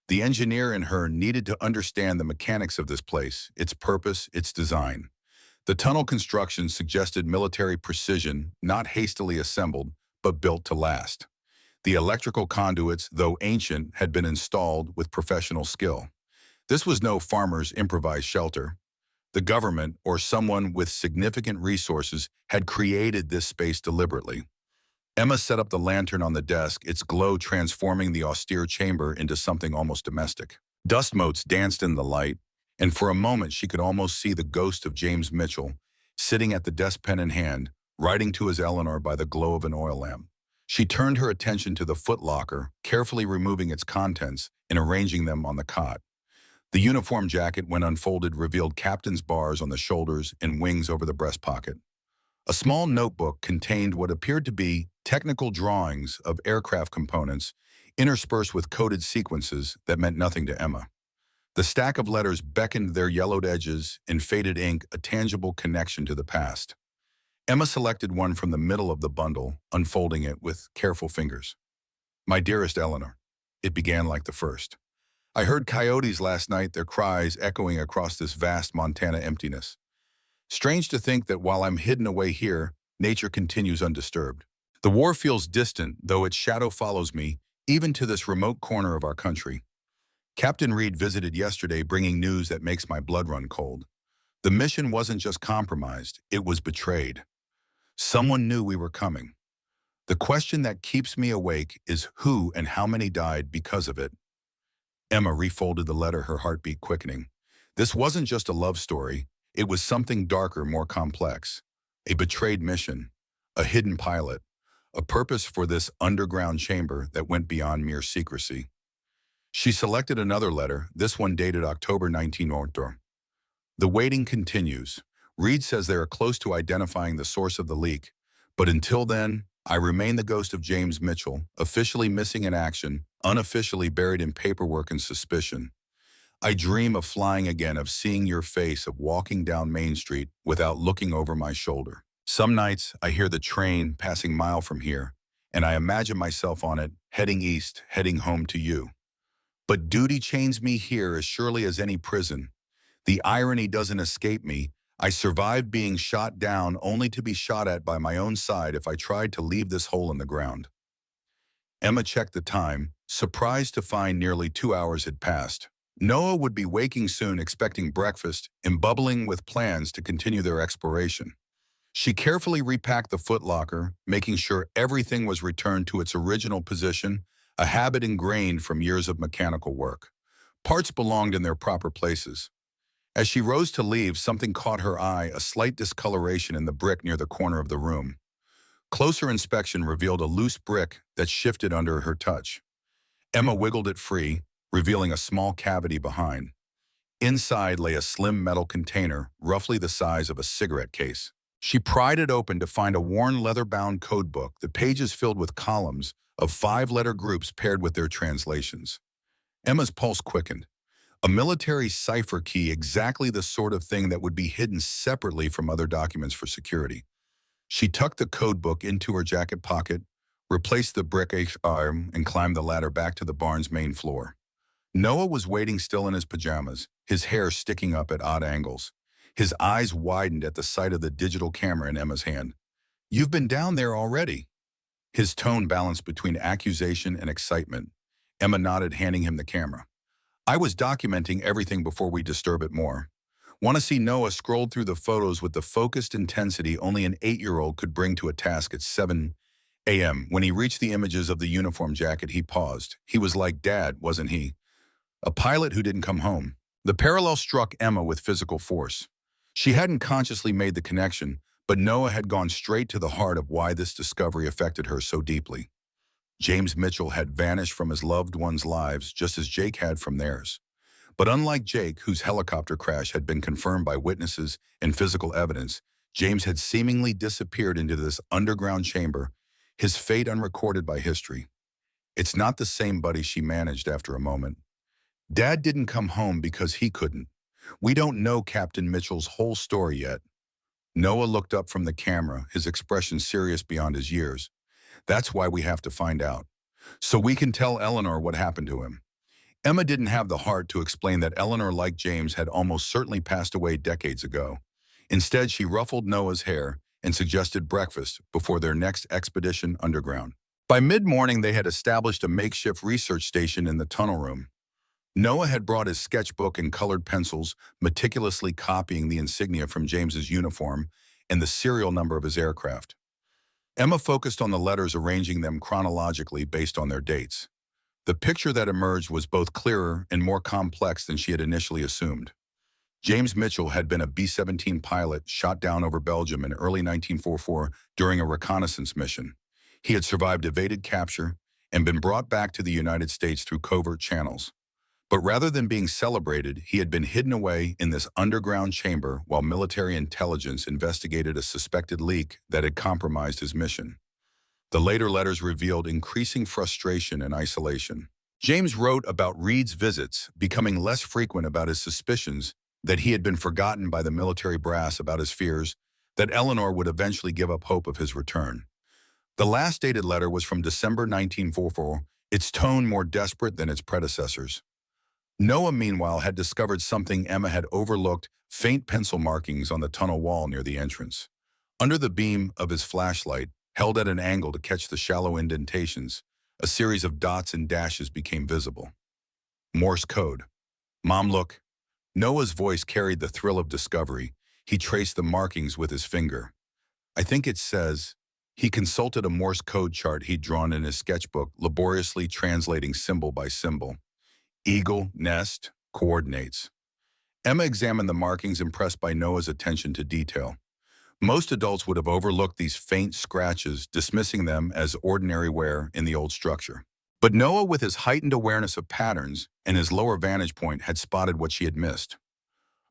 The engineer in her needed to understand the mechanics of this place, its purpose, its design. The tunnel construction suggested military precision, not hastily assembled, but built to last. The electrical conduits, though ancient, had been installed with professional skill. This was no farmer's improvised shelter. The government, or someone with significant resources, had created this space deliberately. Emma set up the lantern on the desk, its glow transforming the austere chamber into something almost domestic. Dust motes danced in the light, and for a moment she could almost see the ghost of James Mitchell, sitting at the desk, pen in hand, writing to his Eleanor by the glow of an oil lamp. She turned her attention to the footlocker, carefully removing its contents and arranging them on the cot. The uniform jacket, when unfolded, revealed captain's bars on the shoulders and wings over the breast pocket. A small notebook contained what appeared to be technical drawings of aircraft components, interspersed with coded sequences that meant nothing to Emma. The stack of letters beckoned, their yellowed edges and faded ink a tangible connection to the past. Emma selected one from the middle of the bundle, unfolding it with careful fingers. "My dearest Eleanor," it began like the first. "I heard coyotes last night, their cries echoing across this vast Montana emptiness. Strange to think that while I'm hidden away here, nature continues undisturbed. The war feels distant, though its shadow follows me, even to this remote corner of our country. Captain Reed visited yesterday, bringing news that makes my blood run cold. The mission wasn't just compromised, it was betrayed. Someone knew we were coming. The question that keeps me awake is who and how many died because of it." Emma refolded the letter, her heartbeat quickening. This wasn't just a love story. It was something darker, more complex. A betrayed mission, a hidden pilot, a purpose for this underground chamber that went beyond mere secrecy. She selected another letter, this one dated October 19. "The waiting continues. Reed says they are close to identifying the source of the leak, but until then, I remain the ghost of James Mitchell, officially missing in action, unofficially buried in paperwork and suspicion. I dream of flying again, of seeing your face, of walking down Main Street without looking over my shoulder. Some nights I hear the train passing mile from here, and I imagine myself on it, heading east, heading home to you. But duty chains me here as surely as any prison. The irony doesn't escape me. I survived being shot down only to be shot at by my own side if I tried to leave this hole in the ground." Emma checked the time, surprised to find nearly 2 hours had passed. Noah would be waking soon, expecting breakfast and bubbling with plans to continue their exploration. She carefully repacked the footlocker, making sure everything was returned to its original position, a habit ingrained from years of mechanical work. Parts belonged in their proper places. As she rose to leave, something caught her eye, a slight discoloration in the brick near the corner of the room. Closer inspection revealed a loose brick that shifted under her touch. Emma wiggled it free, revealing a small cavity behind. Inside lay a slim metal container, roughly the size of a cigarette case. She pried it open to find a worn leather-bound code book, the pages filled with columns of 5-letter groups paired with their translations. Emma's pulse quickened. A military cipher key, exactly the sort of thing that would be hidden separately from other documents for security. She tucked the code book into her jacket pocket, replaced the brick arm, and climbed the ladder back to the barn's main floor. Noah was waiting still in his pajamas, his hair sticking up at odd angles. His eyes widened at the sight of the digital camera in Emma's hand. "You've been down there already." His tone balanced between accusation and excitement. Emma nodded, handing him the camera. "I was documenting everything before we disturb it more." Want to see? Noah scrolled through the photos with the focused intensity only an 8-year-old could bring to a task at 7 a.m. When he reached the images of the uniform jacket, he paused. He was like Dad, wasn't he? A pilot who didn't come home. The parallel struck Emma with physical force. She hadn't consciously made the connection, but Noah had gone straight to the heart of why this discovery affected her so deeply. James Mitchell had vanished from his loved ones' lives just as Jake had from theirs. But unlike Jake, whose helicopter crash had been confirmed by witnesses and physical evidence, James had seemingly disappeared into this underground chamber, his fate unrecorded by history. "It's not the same, buddy," she managed after a moment. "Dad didn't come home because he couldn't. We don't know Captain Mitchell's whole story yet." Noah looked up from the camera, his expression serious beyond his years. "That's why we have to find out, so we can tell Eleanor what happened to him." Emma didn't have the heart to explain that Eleanor, like James, had almost certainly passed away decades ago. Instead, she ruffled Noah's hair and suggested breakfast before their next expedition underground. By mid-morning, they had established a makeshift research station in the tunnel room. Noah had brought his sketchbook and colored pencils, meticulously copying the insignia from James's uniform and the serial number of his aircraft. Emma focused on the letters, arranging them chronologically based on their dates. The picture that emerged was both clearer and more complex than she had initially assumed. James Mitchell had been a B-17 pilot shot down over Belgium in early 1944 during a reconnaissance mission. He had survived evaded capture and been brought back to the United States through covert channels. But rather than being celebrated, he had been hidden away in this underground chamber while military intelligence investigated a suspected leak that had compromised his mission. The later letters revealed increasing frustration and isolation. James wrote about Reed's visits, becoming less frequent, about his suspicions that he had been forgotten by the military brass, about his fears that Eleanor would eventually give up hope of his return. The last dated letter was from December 1944, its tone more desperate than its predecessors. Noah, meanwhile, had discovered something Emma had overlooked: faint pencil markings on the tunnel wall near the entrance. Under the beam of his flashlight, held at an angle to catch the shallow indentations, a series of dots and dashes became visible. Morse code. "Mom, look." Noah's voice carried the thrill of discovery. He traced the markings with his finger. "I think it says..." He consulted a Morse code chart he'd drawn in his sketchbook, laboriously translating symbol by symbol. "Eagle, nest, coordinates." Emma examined the markings, impressed by Noah's attention to detail. Most adults would have overlooked these faint scratches, dismissing them as ordinary wear in the old structure. But Noah, with his heightened awareness of patterns and his lower vantage point, had spotted what she had missed.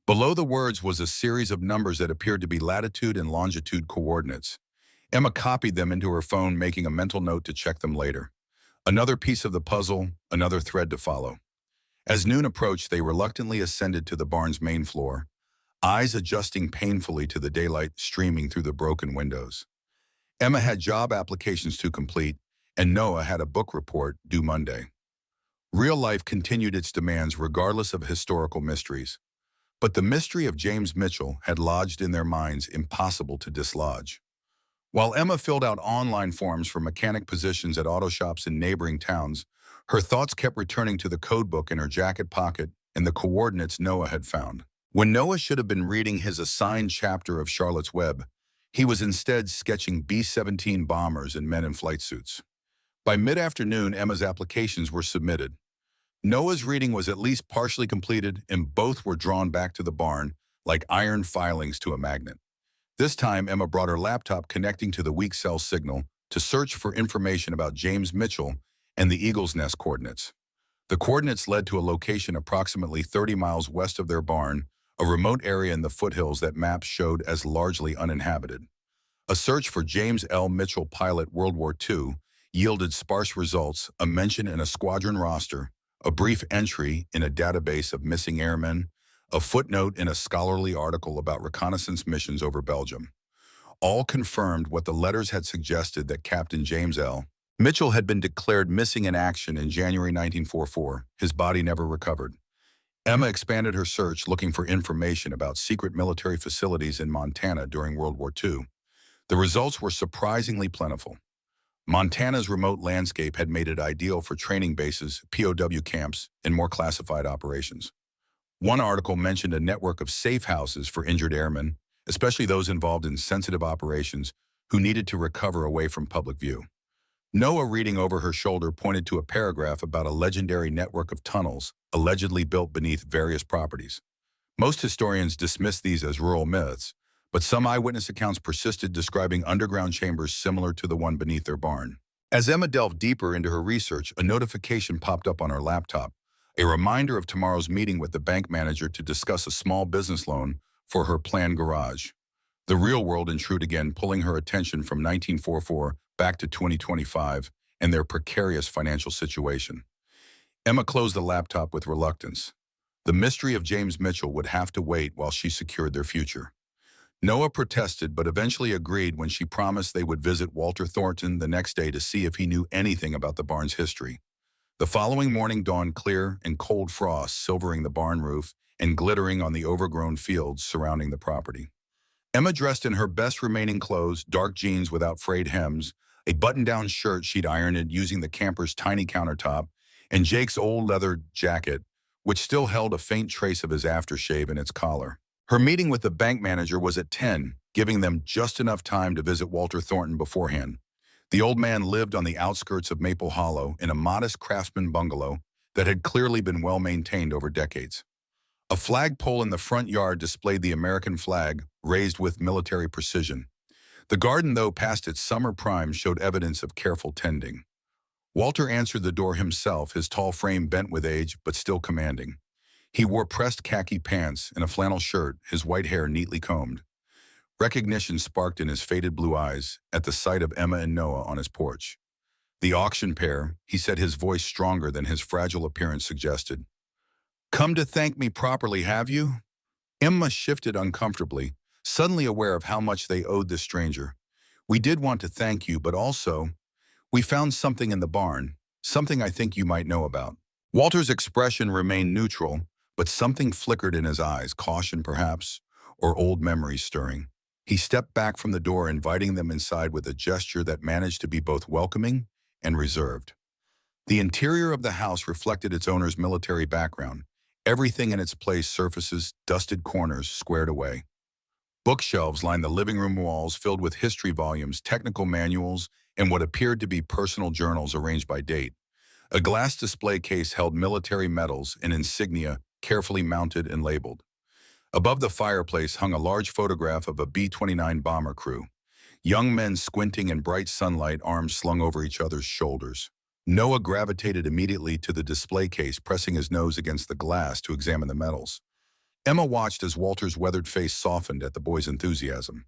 Below the words was a series of numbers that appeared to be latitude and longitude coordinates. Emma copied them into her phone, making a mental note to check them later. Another piece of the puzzle, another thread to follow. As noon approached, they reluctantly ascended to the barn's main floor, eyes adjusting painfully to the daylight streaming through the broken windows. Emma had job applications to complete, and Noah had a book report due Monday. Real life continued its demands regardless of historical mysteries. But the mystery of James Mitchell had lodged in their minds, impossible to dislodge. While Emma filled out online forms for mechanic positions at auto shops in neighboring towns, her thoughts kept returning to the codebook in her jacket pocket and the coordinates Noah had found. When Noah should have been reading his assigned chapter of Charlotte's Web, He was instead sketching B-17 bombers and men in flight suits. By mid-afternoon, Emma's applications were submitted. Noah's reading was at least partially completed, and both were drawn back to the barn like iron filings to a magnet. This time, Emma brought her laptop connecting to the weak cell signal to search for information about James Mitchell and the Eagle's Nest coordinates. The coordinates led to a location approximately 30 miles west of their barn, a remote area in the foothills that maps showed as largely uninhabited. A search for James L. Mitchell pilot World War II yielded sparse results, a mention in a squadron roster, a brief entry in a database of missing airmen, a footnote in a scholarly article about reconnaissance missions over Belgium. All confirmed what the letters had suggested, that Captain James L. Mitchell had been declared missing in action in January 1944. His body never recovered. Emma expanded her search, looking for information about secret military facilities in Montana during World War II. The results were surprisingly plentiful. Montana's remote landscape had made it ideal for training bases, POW camps, and more classified operations. One article mentioned a network of safe houses for injured airmen, especially those involved in sensitive operations who needed to recover away from public view. Noah, reading over her shoulder, pointed to a paragraph about a legendary network of tunnels allegedly built beneath various properties. Most historians dismissed these as rural myths, but some eyewitness accounts persisted, describing underground chambers similar to the one beneath their barn. As Emma delved deeper into her research, a notification popped up on her laptop, a reminder of tomorrow's meeting with the bank manager to discuss a small business loan for her planned garage. The real world intruded again, pulling her attention from 1944 back to 2025 and their precarious financial situation. Emma closed the laptop with reluctance. The mystery of James Mitchell would have to wait while she secured their future. Noah protested, but eventually agreed when she promised they would visit Walter Thornton the next day to see if he knew anything about the barn's history. The following morning dawned clear, and cold frost silvering the barn roof and glittering on the overgrown fields surrounding the property. Emma, dressed in her best remaining clothes, dark jeans without frayed hems, a button-down shirt she'd ironed using the camper's tiny countertop, and Jake's old leather jacket, which still held a faint trace of his aftershave in its collar. Her meeting with the bank manager was at 10, giving them just enough time to visit Walter Thornton beforehand. The old man lived on the outskirts of Maple Hollow in a modest craftsman bungalow that had clearly been well maintained over decades. A flagpole in the front yard displayed the American flag, raised with military precision. The garden, though past its summer prime, showed evidence of careful tending. Walter answered the door himself, his tall frame bent with age but still commanding. He wore pressed khaki pants and a flannel shirt, his white hair neatly combed. Recognition sparked in his faded blue eyes at the sight of Emma and Noah on his porch. "The auction pair," he said, his voice stronger than his fragile appearance suggested. "Come to thank me properly, have you?" Emma shifted uncomfortably, suddenly aware of how much they owed this stranger. "We did want to thank you, but also, we found something in the barn, something I think you might know about." Walter's expression remained neutral, but something flickered in his eyes, caution perhaps, or old memories stirring. He stepped back from the door, inviting them inside with a gesture that managed to be both welcoming and reserved. The interior of the house reflected its owner's military background, everything in its place, surfaces, dusted corners squared away. Bookshelves lined the living room walls, filled with history volumes, technical manuals, and what appeared to be personal journals arranged by date. A glass display case held military medals and insignia, carefully mounted and labeled. Above the fireplace hung a large photograph of a B-29 bomber crew. Young men squinting in bright sunlight, arms slung over each other's shoulders. Noah gravitated immediately to the display case, pressing his nose against the glass to examine the medals. Emma watched as Walter's weathered face softened at the boy's enthusiasm.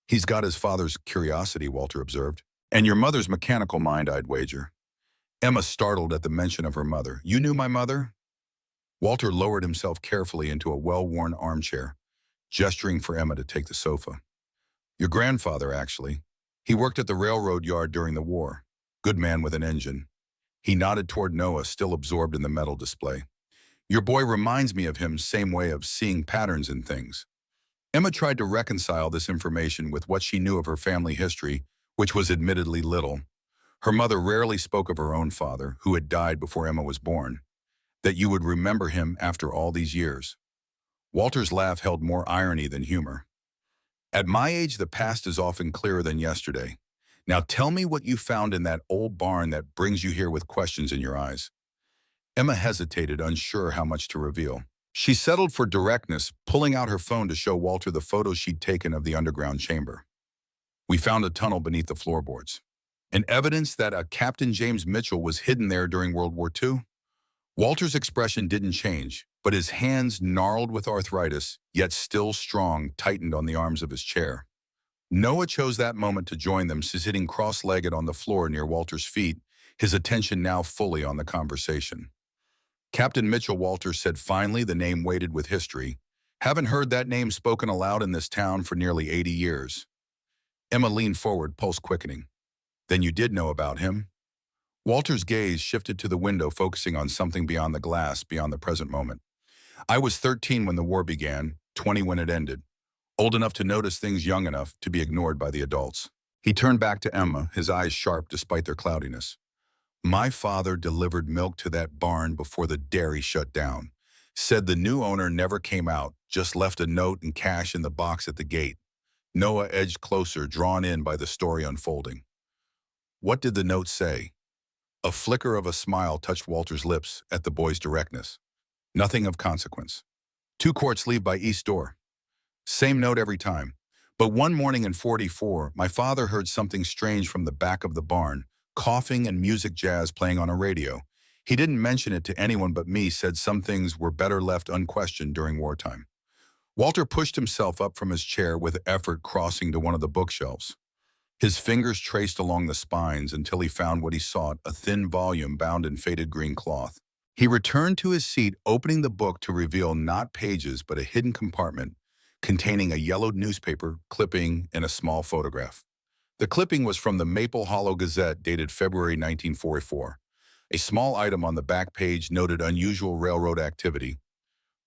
"He's got his father's curiosity," Walter observed. "And your mother's mechanical mind, I'd wager." Emma startled at the mention of her mother. "You knew my mother?" Walter lowered himself carefully into a well-worn armchair, gesturing for Emma to take the sofa. "Your grandfather, actually. He worked at the railroad yard during the war. Good man with an engine." He nodded toward Noah, still absorbed in the metal display. "Your boy reminds me of him, same way of seeing patterns in things." Emma tried to reconcile this information with what she knew of her family history, which was admittedly little. Her mother rarely spoke of her own father, who had died before Emma was born. That you would remember him after all these years. Walter's laugh held more irony than humor. At my age, the past is often clearer than yesterday. Now tell me what you found in that old barn that brings you here with questions in your eyes. Emma hesitated, unsure how much to reveal. She settled for directness, pulling out her phone to show Walter the photos she'd taken of the underground chamber. We found a tunnel beneath the floorboards, and evidence that a Captain James Mitchell was hidden there during World War II. Walter's expression didn't change, but his hands, gnarled with arthritis, yet still strong, tightened on the arms of his chair. Noah chose that moment to join them, sitting cross-legged on the floor near Walter's feet, his attention now fully on the conversation. Captain Mitchell, Walter said finally, the name weighted with history. Haven't heard that name spoken aloud in this town for nearly 80 years. Emma leaned forward, pulse quickening. Then you did know about him? Walter's gaze shifted to the window, focusing on something beyond the glass, beyond the present moment. I was 13 when the war began, 20 when it ended. Old enough to notice things, young enough to be ignored by the adults. He turned back to Emma, his eyes sharp despite their cloudiness. My father delivered milk to that barn before the dairy shut down. Said the new owner never came out, just left a note and cash in the box at the gate. Noah edged closer, drawn in by the story unfolding. What did the note say? A flicker of a smile touched Walter's lips at the boy's directness. Nothing of consequence. 2 quarts leave by east door. Same note every time. But one morning in '44, my father heard something strange from the back of the barn, coughing and music jazz playing on a radio. He didn't mention it to anyone but me, said some things were better left unquestioned during wartime. Walter pushed himself up from his chair with effort, crossing to one of the bookshelves. His fingers traced along the spines until he found what he sought, a thin volume bound in faded green cloth. He returned to his seat, opening the book to reveal not pages but a hidden compartment containing a yellowed newspaper clipping and a small photograph. The clipping was from the Maple Hollow Gazette, dated February 1944. A small item on the back page noted unusual railroad activity.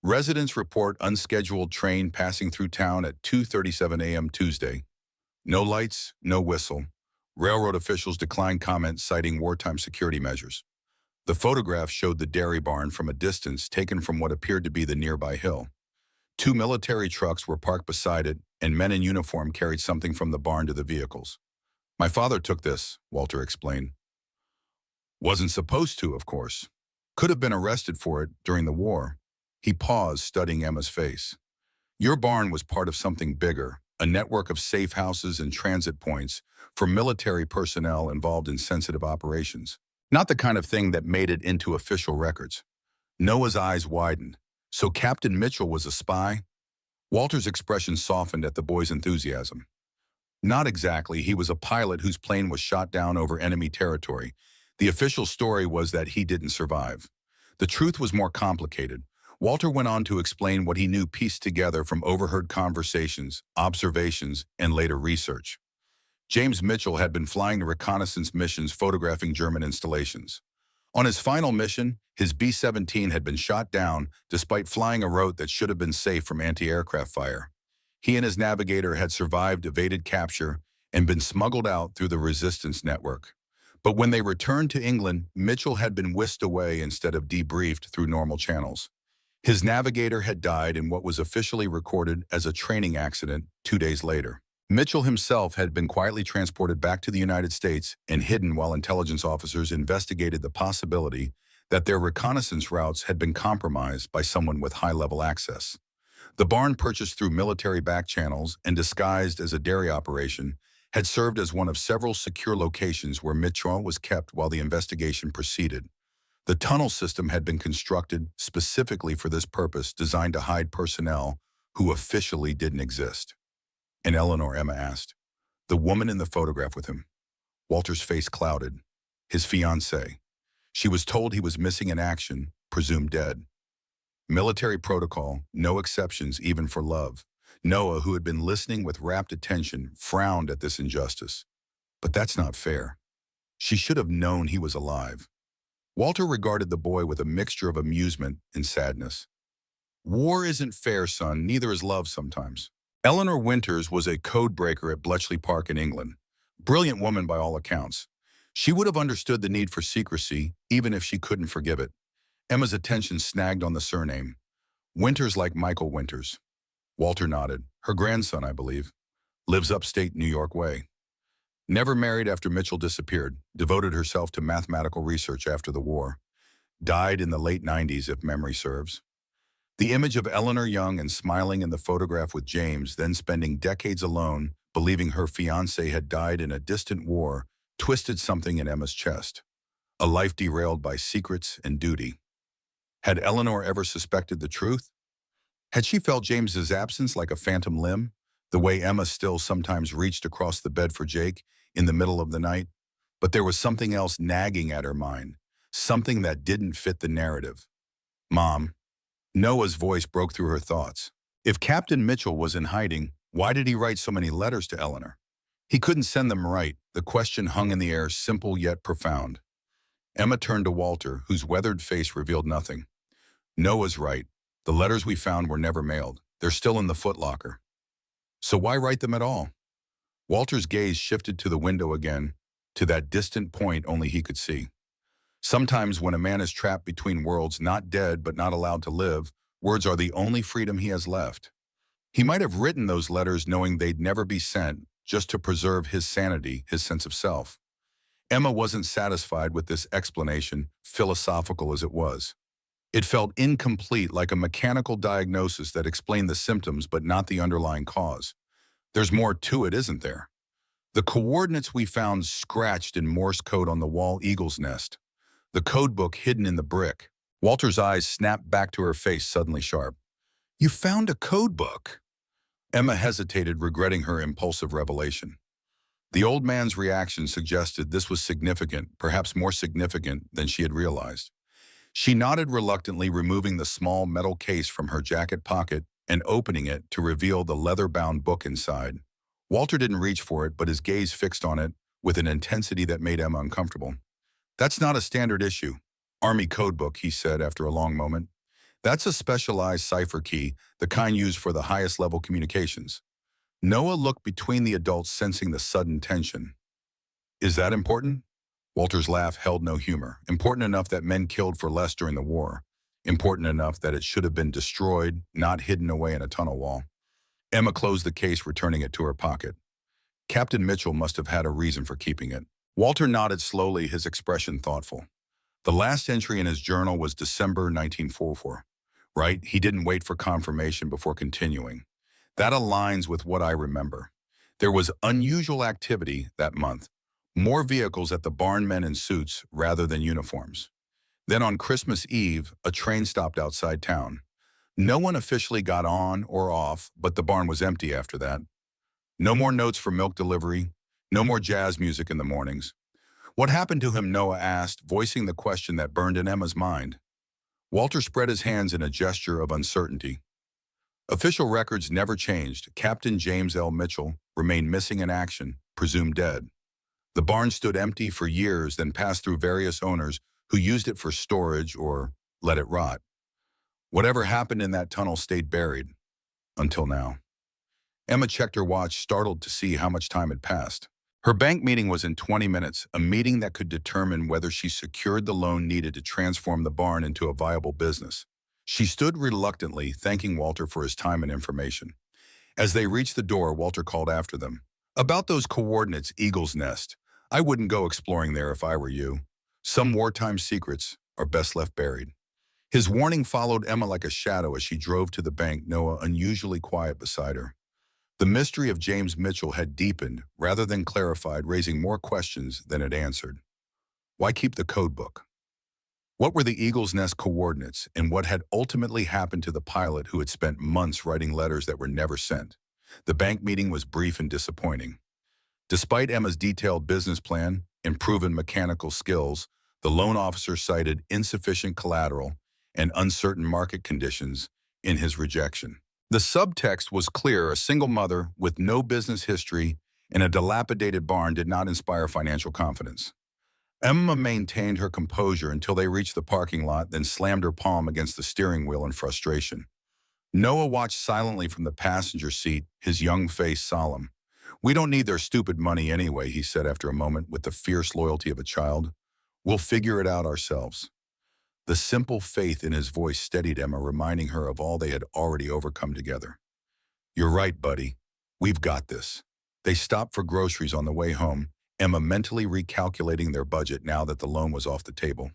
Residents report unscheduled train passing through town at 2:37 a.m. Tuesday. No lights, no whistle. Railroad officials declined comment, citing wartime security measures. The photograph showed the dairy barn from a distance, taken from what appeared to be the nearby hill. 2 military trucks were parked beside it, and men in uniform carried something from the barn to the vehicles. My father took this, Walter explained. Wasn't supposed to, of course. Could have been arrested for it during the war. He paused, studying Emma's face. Your barn was part of something bigger, a network of safe houses and transit points for military personnel involved in sensitive operations. Not the kind of thing that made it into official records. Noah's eyes widened. So Captain Mitchell was a spy? Walter's expression softened at the boy's enthusiasm. Not exactly. He was a pilot whose plane was shot down over enemy territory. The official story was that he didn't survive. The truth was more complicated. Walter went on to explain what he knew, pieced together from overheard conversations, observations, and later research. James Mitchell had been flying the reconnaissance missions, photographing German installations. On his final mission, his B-17 had been shot down despite flying a route that should have been safe from anti-aircraft fire. He and his navigator had survived, evaded capture, and been smuggled out through the resistance network. But when they returned to England, Mitchell had been whisked away instead of debriefed through normal channels. His navigator had died in what was officially recorded as a training accident 2 days later. Mitchell himself had been quietly transported back to the United States and hidden while intelligence officers investigated the possibility that their reconnaissance routes had been compromised by someone with high-level access. The barn, purchased through military back channels and disguised as a dairy operation, had served as one of several secure locations where Mitchell was kept while the investigation proceeded. The tunnel system had been constructed specifically for this purpose, designed to hide personnel who officially didn't exist. And Eleanor, Emma asked. The woman in the photograph with him. Walter's face clouded. His fiancée. She was told he was missing in action, presumed dead. Military protocol, no exceptions even for love. Noah, who had been listening with rapt attention, frowned at this injustice. But that's not fair. She should have known he was alive. Walter regarded the boy with a mixture of amusement and sadness. War isn't fair, son, neither is love sometimes. Eleanor Winters was a code-breaker at Bletchley Park in England. Brilliant woman by all accounts. She would have understood the need for secrecy, even if she couldn't forgive it. Emma's attention snagged on the surname. Winters, like Michael Winters. Walter nodded. Her grandson, I believe. lives upstate New York way. Never married after Mitchell disappeared, devoted herself to mathematical research after the war. Died in the late 90s, if memory serves. The image of Eleanor young and smiling in the photograph with James, then spending decades alone, believing her fiancé had died in a distant war, twisted something in Emma's chest. A life derailed by secrets and duty. Had Eleanor ever suspected the truth? Had she felt James's absence like a phantom limb, the way Emma still sometimes reached across the bed for Jake in the middle of the night? But there was something else nagging at her mind, something that didn't fit the narrative. Mom. Noah's voice broke through her thoughts. If Captain Mitchell was in hiding, why did he write so many letters to Eleanor? He couldn't send them right. The question hung in the air, simple yet profound. Emma turned to Walter, whose weathered face revealed nothing. Noah's right. The letters we found were never mailed. They're still in the footlocker. So why write them at all? Walter's gaze shifted to the window again, to that distant point only he could see. Sometimes when a man is trapped between worlds, not dead but not allowed to live, words are the only freedom he has left. He might have written those letters knowing they'd never be sent, just to preserve his sanity, his sense of self. Emma wasn't satisfied with this explanation, philosophical as it was. It felt incomplete, like a mechanical diagnosis that explained the symptoms but not the underlying cause. There's more to it, isn't there? The coordinates we found scratched in Morse code on the wall eagle's nest. The code book hidden in the brick. Walter's eyes snapped back to her face, suddenly sharp. You found a code book? Emma hesitated, regretting her impulsive revelation. The old man's reaction suggested this was significant, perhaps more significant than she had realized. She nodded reluctantly, removing the small metal case from her jacket pocket and opening it to reveal the leather-bound book inside. Walter didn't reach for it, but his gaze fixed on it with an intensity that made Emma uncomfortable. That's not a standard issue Army codebook, he said after a long moment. That's a specialized cipher key, the kind used for the highest level communications. Noah looked between the adults, sensing the sudden tension. Is that important? Walter's laugh held no humor. Important enough that men killed for less during the war. Important enough that it should have been destroyed, not hidden away in a tunnel wall. Emma closed the case, returning it to her pocket. Captain Mitchell must have had a reason for keeping it. Walter nodded slowly, his expression thoughtful. The last entry in his journal was December 1944. Right? He didn't wait for confirmation before continuing. That aligns with what I remember. There was unusual activity that month. More vehicles at the barn, men in suits rather than uniforms. Then on Christmas Eve, a train stopped outside town. No one officially got on or off, but the barn was empty after that. No more notes for milk delivery. No more jazz music in the mornings. What happened to him, Noah asked, voicing the question that burned in Emma's mind. Walter spread his hands in a gesture of uncertainty. Official records never changed. Captain James L. Mitchell remained missing in action, presumed dead. The barn stood empty for years, then passed through various owners who used it for storage or let it rot. Whatever happened in that tunnel stayed buried, until now. Emma checked her watch, startled to see how much time had passed. Her bank meeting was in 20 minutes, a meeting that could determine whether she secured the loan needed to transform the barn into a viable business. She stood reluctantly, thanking Walter for his time and information. As they reached the door, Walter called after them. About those coordinates, Eagle's Nest. I wouldn't go exploring there if I were you. Some wartime secrets are best left buried. His warning followed Emma like a shadow as she drove to the bank, Noah unusually quiet beside her. The mystery of James Mitchell had deepened rather than clarified, raising more questions than it answered. Why keep the code book? What were the Eagle's Nest coordinates, and what had ultimately happened to the pilot who had spent months writing letters that were never sent? The bank meeting was brief and disappointing. Despite Emma's detailed business plan and proven mechanical skills, the loan officer cited insufficient collateral and uncertain market conditions in his rejection. The subtext was clear: a single mother with no business history and a dilapidated barn did not inspire financial confidence. Emma maintained her composure until they reached the parking lot, then slammed her palm against the steering wheel in frustration. Noah watched silently from the passenger seat, his young face solemn. We don't need their stupid money anyway, he said after a moment with the fierce loyalty of a child. We'll figure it out ourselves. The simple faith in his voice steadied Emma, reminding her of all they had already overcome together. You're right, buddy. We've got this. They stopped for groceries on the way home, Emma mentally recalculating their budget now that the loan was off the table.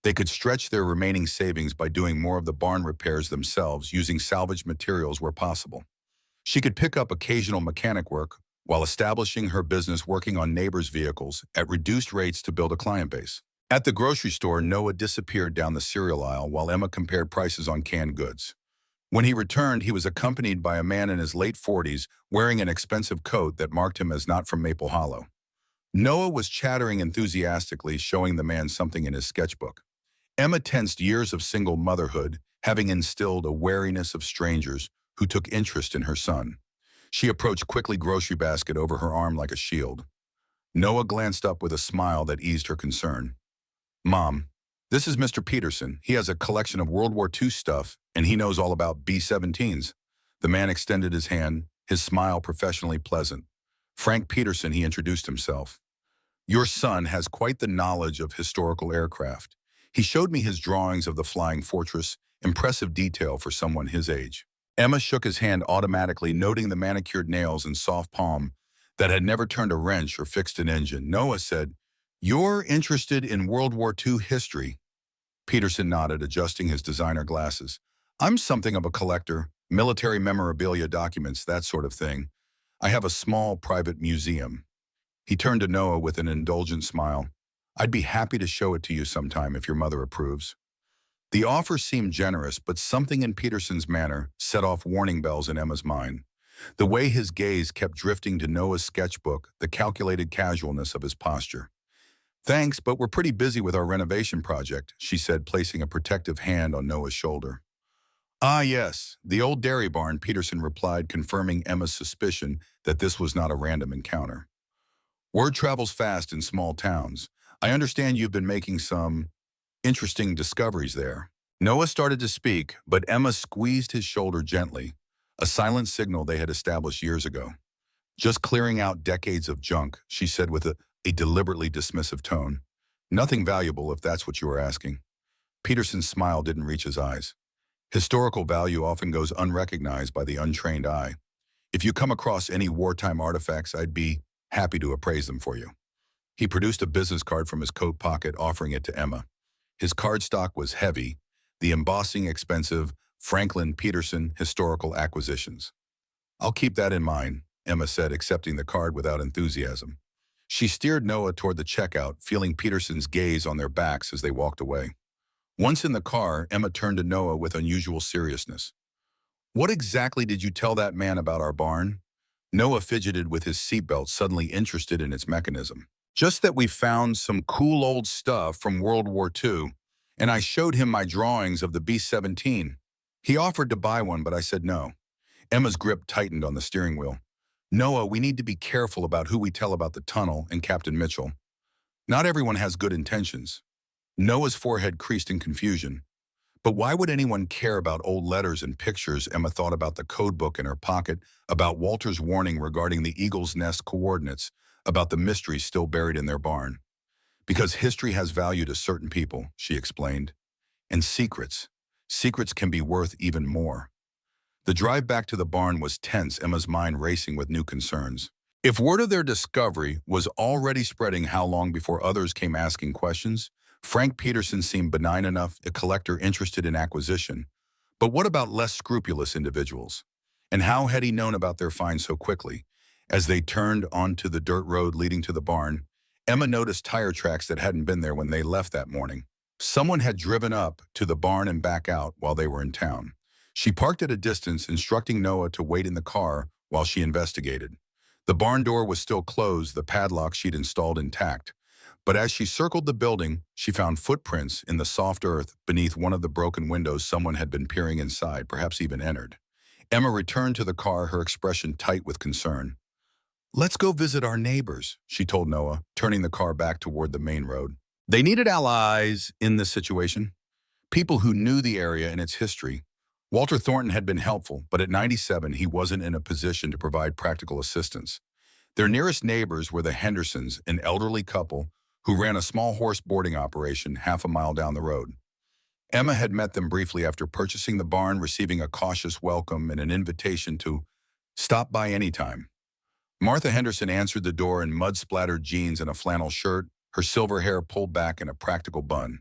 They could stretch their remaining savings by doing more of the barn repairs themselves using salvaged materials where possible. She could pick up occasional mechanic work while establishing her business working on neighbors' vehicles at reduced rates to build a client base. At the grocery store, Noah disappeared down the cereal aisle while Emma compared prices on canned goods. When he returned, he was accompanied by a man in his late 40s wearing an expensive coat that marked him as not from Maple Hollow. Noah was chattering enthusiastically, showing the man something in his sketchbook. Emma tensed years of single motherhood, having instilled a wariness of strangers who took interest in her son. She approached quickly, grocery basket over her arm like a shield. Noah glanced up with a smile that eased her concern. "Mom, this is Mr. Peterson. He has a collection of World War II stuff, and he knows all about B-17s. The man extended his hand, his smile professionally pleasant. "Frank Peterson," he introduced himself. "Your son has quite the knowledge of historical aircraft. He showed me his drawings of the Flying Fortress, impressive detail for someone his age." Emma shook his hand automatically, noting the manicured nails and soft palm that had never turned a wrench or fixed an engine. Noah said, "You're interested in World War II history?" Peterson nodded, adjusting his designer glasses. "I'm something of a collector, military memorabilia, documents, that sort of thing. I have a small private museum." He turned to Noah with an indulgent smile. "I'd be happy to show it to you sometime if your mother approves." The offer seemed generous, but something in Peterson's manner set off warning bells in Emma's mind. The way his gaze kept drifting to Noah's sketchbook, the calculated casualness of his posture. "Thanks, but we're pretty busy with our renovation project," she said, placing a protective hand on Noah's shoulder. "Ah, yes, the old dairy barn," Peterson replied, confirming Emma's suspicion that this was not a random encounter. "Word travels fast in small towns. I understand you've been making some interesting discoveries there." Noah started to speak, but Emma squeezed his shoulder gently, a silent signal they had established years ago. "Just clearing out decades of junk," she said with a deliberately dismissive tone. "Nothing valuable if that's what you are asking." Peterson's smile didn't reach his eyes. "Historical value often goes unrecognized by the untrained eye. If you come across any wartime artifacts, I'd be happy to appraise them for you." He produced a business card from his coat pocket, offering it to Emma. His cardstock was heavy, the embossing expensive, Franklin Peterson Historical Acquisitions. "I'll keep that in mind," Emma said, accepting the card without enthusiasm. She steered Noah toward the checkout, feeling Peterson's gaze on their backs as they walked away. Once in the car, Emma turned to Noah with unusual seriousness. "What exactly did you tell that man about our barn?" Noah fidgeted with his seatbelt, suddenly interested in its mechanism. "Just that we found some cool old stuff from World War II, and I showed him my drawings of the B-17. He offered to buy one, but I said no." Emma's grip tightened on the steering wheel. "Noah, we need to be careful about who we tell about the tunnel and Captain Mitchell. Not everyone has good intentions." Noah's forehead creased in confusion. "But why would anyone care about old letters and pictures?" Emma thought about the code book in her pocket, about Walter's warning regarding the Eagle's Nest coordinates, about the mysteries still buried in their barn. "Because history has value to certain people," she explained. "And secrets. Secrets can be worth even more." The drive back to the barn was tense, Emma's mind racing with new concerns. If word of their discovery was already spreading, how long before others came asking questions? Frank Peterson seemed benign enough, a collector interested in acquisition. But what about less scrupulous individuals? And how had he known about their find so quickly? As they turned onto the dirt road leading to the barn, Emma noticed tire tracks that hadn't been there when they left that morning. Someone had driven up to the barn and back out while they were in town. She parked at a distance, instructing Noah to wait in the car while she investigated. The barn door was still closed, the padlock she'd installed intact. But as she circled the building, she found footprints in the soft earth beneath one of the broken windows. Someone had been peering inside, perhaps even entered. Emma returned to the car, her expression tight with concern. "Let's go visit our neighbors," she told Noah, turning the car back toward the main road. They needed allies in this situation, people who knew the area and its history. Walter Thornton had been helpful, but at 97, he wasn't in a position to provide practical assistance. Their nearest neighbors were the Hendersons, an elderly couple who ran a small horse boarding operation half a mile down the road. Emma had met them briefly after purchasing the barn, receiving a cautious welcome and an invitation to stop by anytime. Martha Henderson answered the door in mud-splattered jeans and a flannel shirt, her silver hair pulled back in a practical bun.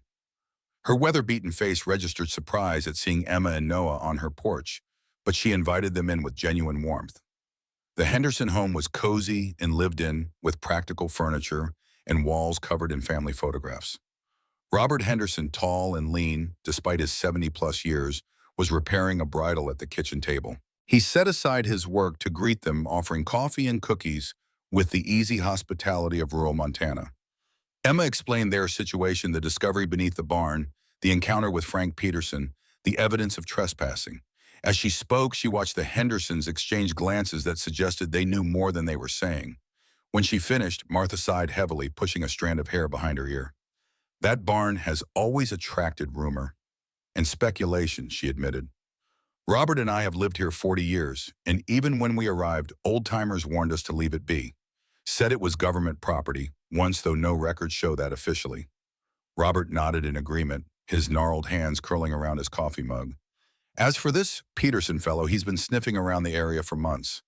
Her weather-beaten face registered surprise at seeing Emma and Noah on her porch, but she invited them in with genuine warmth. The Henderson home was cozy and lived in, with practical furniture and walls covered in family photographs. Robert Henderson, tall and lean, despite his 70-plus years, was repairing a bridle at the kitchen table. He set aside his work to greet them, offering coffee and cookies with the easy hospitality of rural Montana. Emma explained their situation, the discovery beneath the barn, the encounter with Frank Peterson, the evidence of trespassing. As she spoke, she watched the Hendersons exchange glances that suggested they knew more than they were saying. When she finished, Martha sighed heavily, pushing a strand of hair behind her ear. That barn has always attracted rumor and speculation, she admitted. Robert and I have lived here 40 years, and even when we arrived, old-timers warned us to leave it be. Said it was government property, once though no records show that officially. Robert nodded in agreement, his gnarled hands curling around his coffee mug. As for this Peterson fellow, he's been sniffing around the area for months.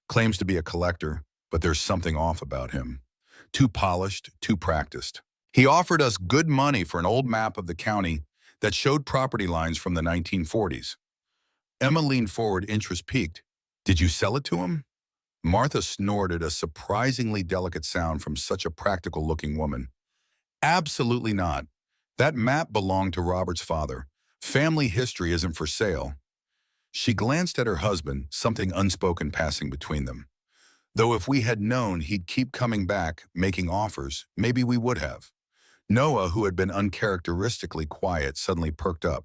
Claims to be a collector, but there's something off about him. Too polished, too practiced. He offered us good money for an old map of the county that showed property lines from the 1940s. Emma leaned forward, interest piqued. Did you sell it to him? Martha snorted, a surprisingly delicate sound from such a practical-looking woman. Absolutely not. That map belonged to Robert's father. Family history isn't for sale. She glanced at her husband, something unspoken passing between them. Though if we had known he'd keep coming back, making offers, maybe we would have. Noah, who had been uncharacteristically quiet, suddenly perked up.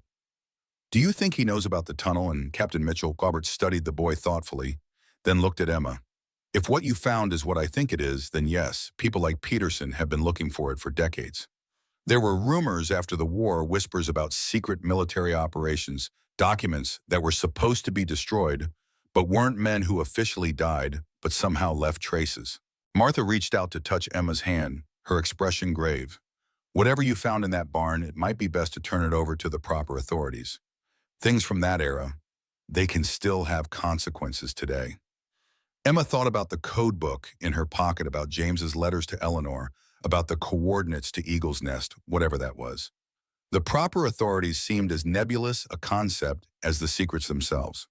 Do you think he knows about the tunnel? And Captain Mitchell, Robert studied the boy thoughtfully, then looked at Emma. If what you found is what I think it is, then yes, people like Peterson have been looking for it for decades. There were rumors after the war, whispers about secret military operations, documents that were supposed to be destroyed, but weren't men who officially died, but somehow left traces. Martha reached out to touch Emma's hand, her expression grave. Whatever you found in that barn, it might be best to turn it over to the proper authorities. Things from that era, they can still have consequences today. Emma thought about the code book in her pocket, about James's letters to Eleanor, about the coordinates to Eagle's Nest, whatever that was. The proper authorities seemed as nebulous a concept as the secrets themselves.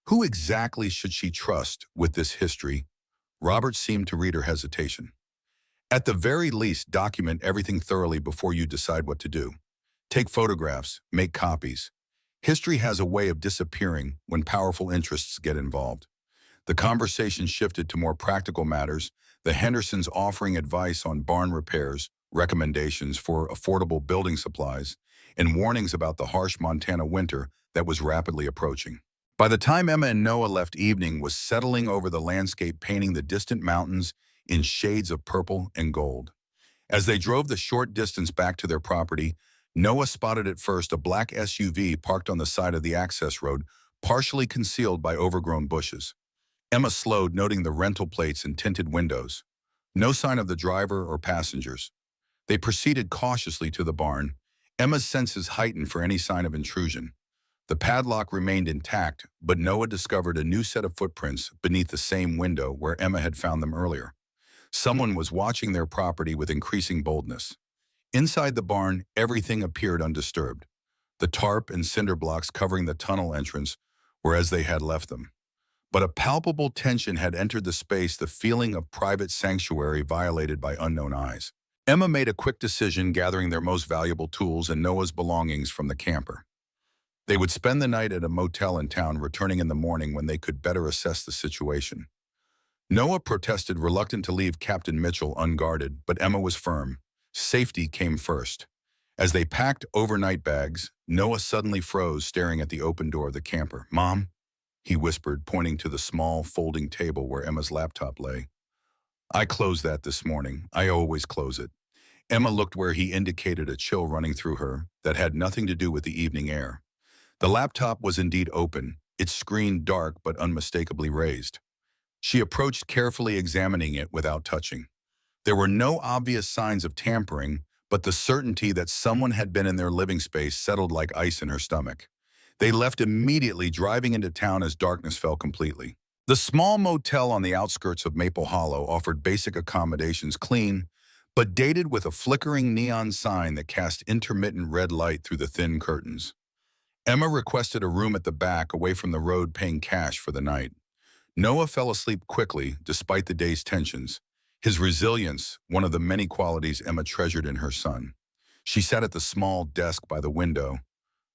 Who exactly should she trust with this history? Robert seemed to read her hesitation. At the very least, document everything thoroughly before you decide what to do. Take photographs, make copies. History has a way of disappearing when powerful interests get involved. The conversation shifted to more practical matters, the Hendersons offering advice on barn repairs, recommendations for affordable building supplies, and warnings about the harsh Montana winter that was rapidly approaching. By the time Emma and Noah left, evening was settling over the landscape, painting the distant mountains in shades of purple and gold. As they drove the short distance back to their property, Noah spotted at first a black SUV parked on the side of the access road, partially concealed by overgrown bushes. Emma slowed, noting the rental plates and tinted windows. No sign of the driver or passengers. They proceeded cautiously to the barn, Emma's senses heightened for any sign of intrusion. The padlock remained intact, but Noah discovered a new set of footprints beneath the same window where Emma had found them earlier. Someone was watching their property with increasing boldness. Inside the barn, everything appeared undisturbed. The tarp and cinder blocks covering the tunnel entrance were as they had left them. But a palpable tension had entered the space, the feeling of private sanctuary violated by unknown eyes. Emma made a quick decision, gathering their most valuable tools and Noah's belongings from the camper. They would spend the night at a motel in town, returning in the morning when they could better assess the situation. Noah protested, reluctant to leave Captain Mitchell unguarded, but Emma was firm. Safety came first. As they packed overnight bags, Noah suddenly froze, staring at the open door of the camper. "Mom?" he whispered, pointing to the small folding table where Emma's laptop lay. "I closed that this morning. I always close it." Emma looked where he indicated, a chill running through her that had nothing to do with the evening air. The laptop was indeed open, its screen dark but unmistakably raised. She approached, carefully examining it without touching. There were no obvious signs of tampering, but the certainty that someone had been in their living space settled like ice in her stomach. They left immediately, driving into town as darkness fell completely. The small motel on the outskirts of Maple Hollow offered basic accommodations, clean, but dated with a flickering neon sign that cast intermittent red light through the thin curtains. Emma requested a room at the back, away from the road, paying cash for the night. Noah fell asleep quickly, despite the day's tensions. His resilience, one of the many qualities Emma treasured in her son. She sat at the small desk by the window,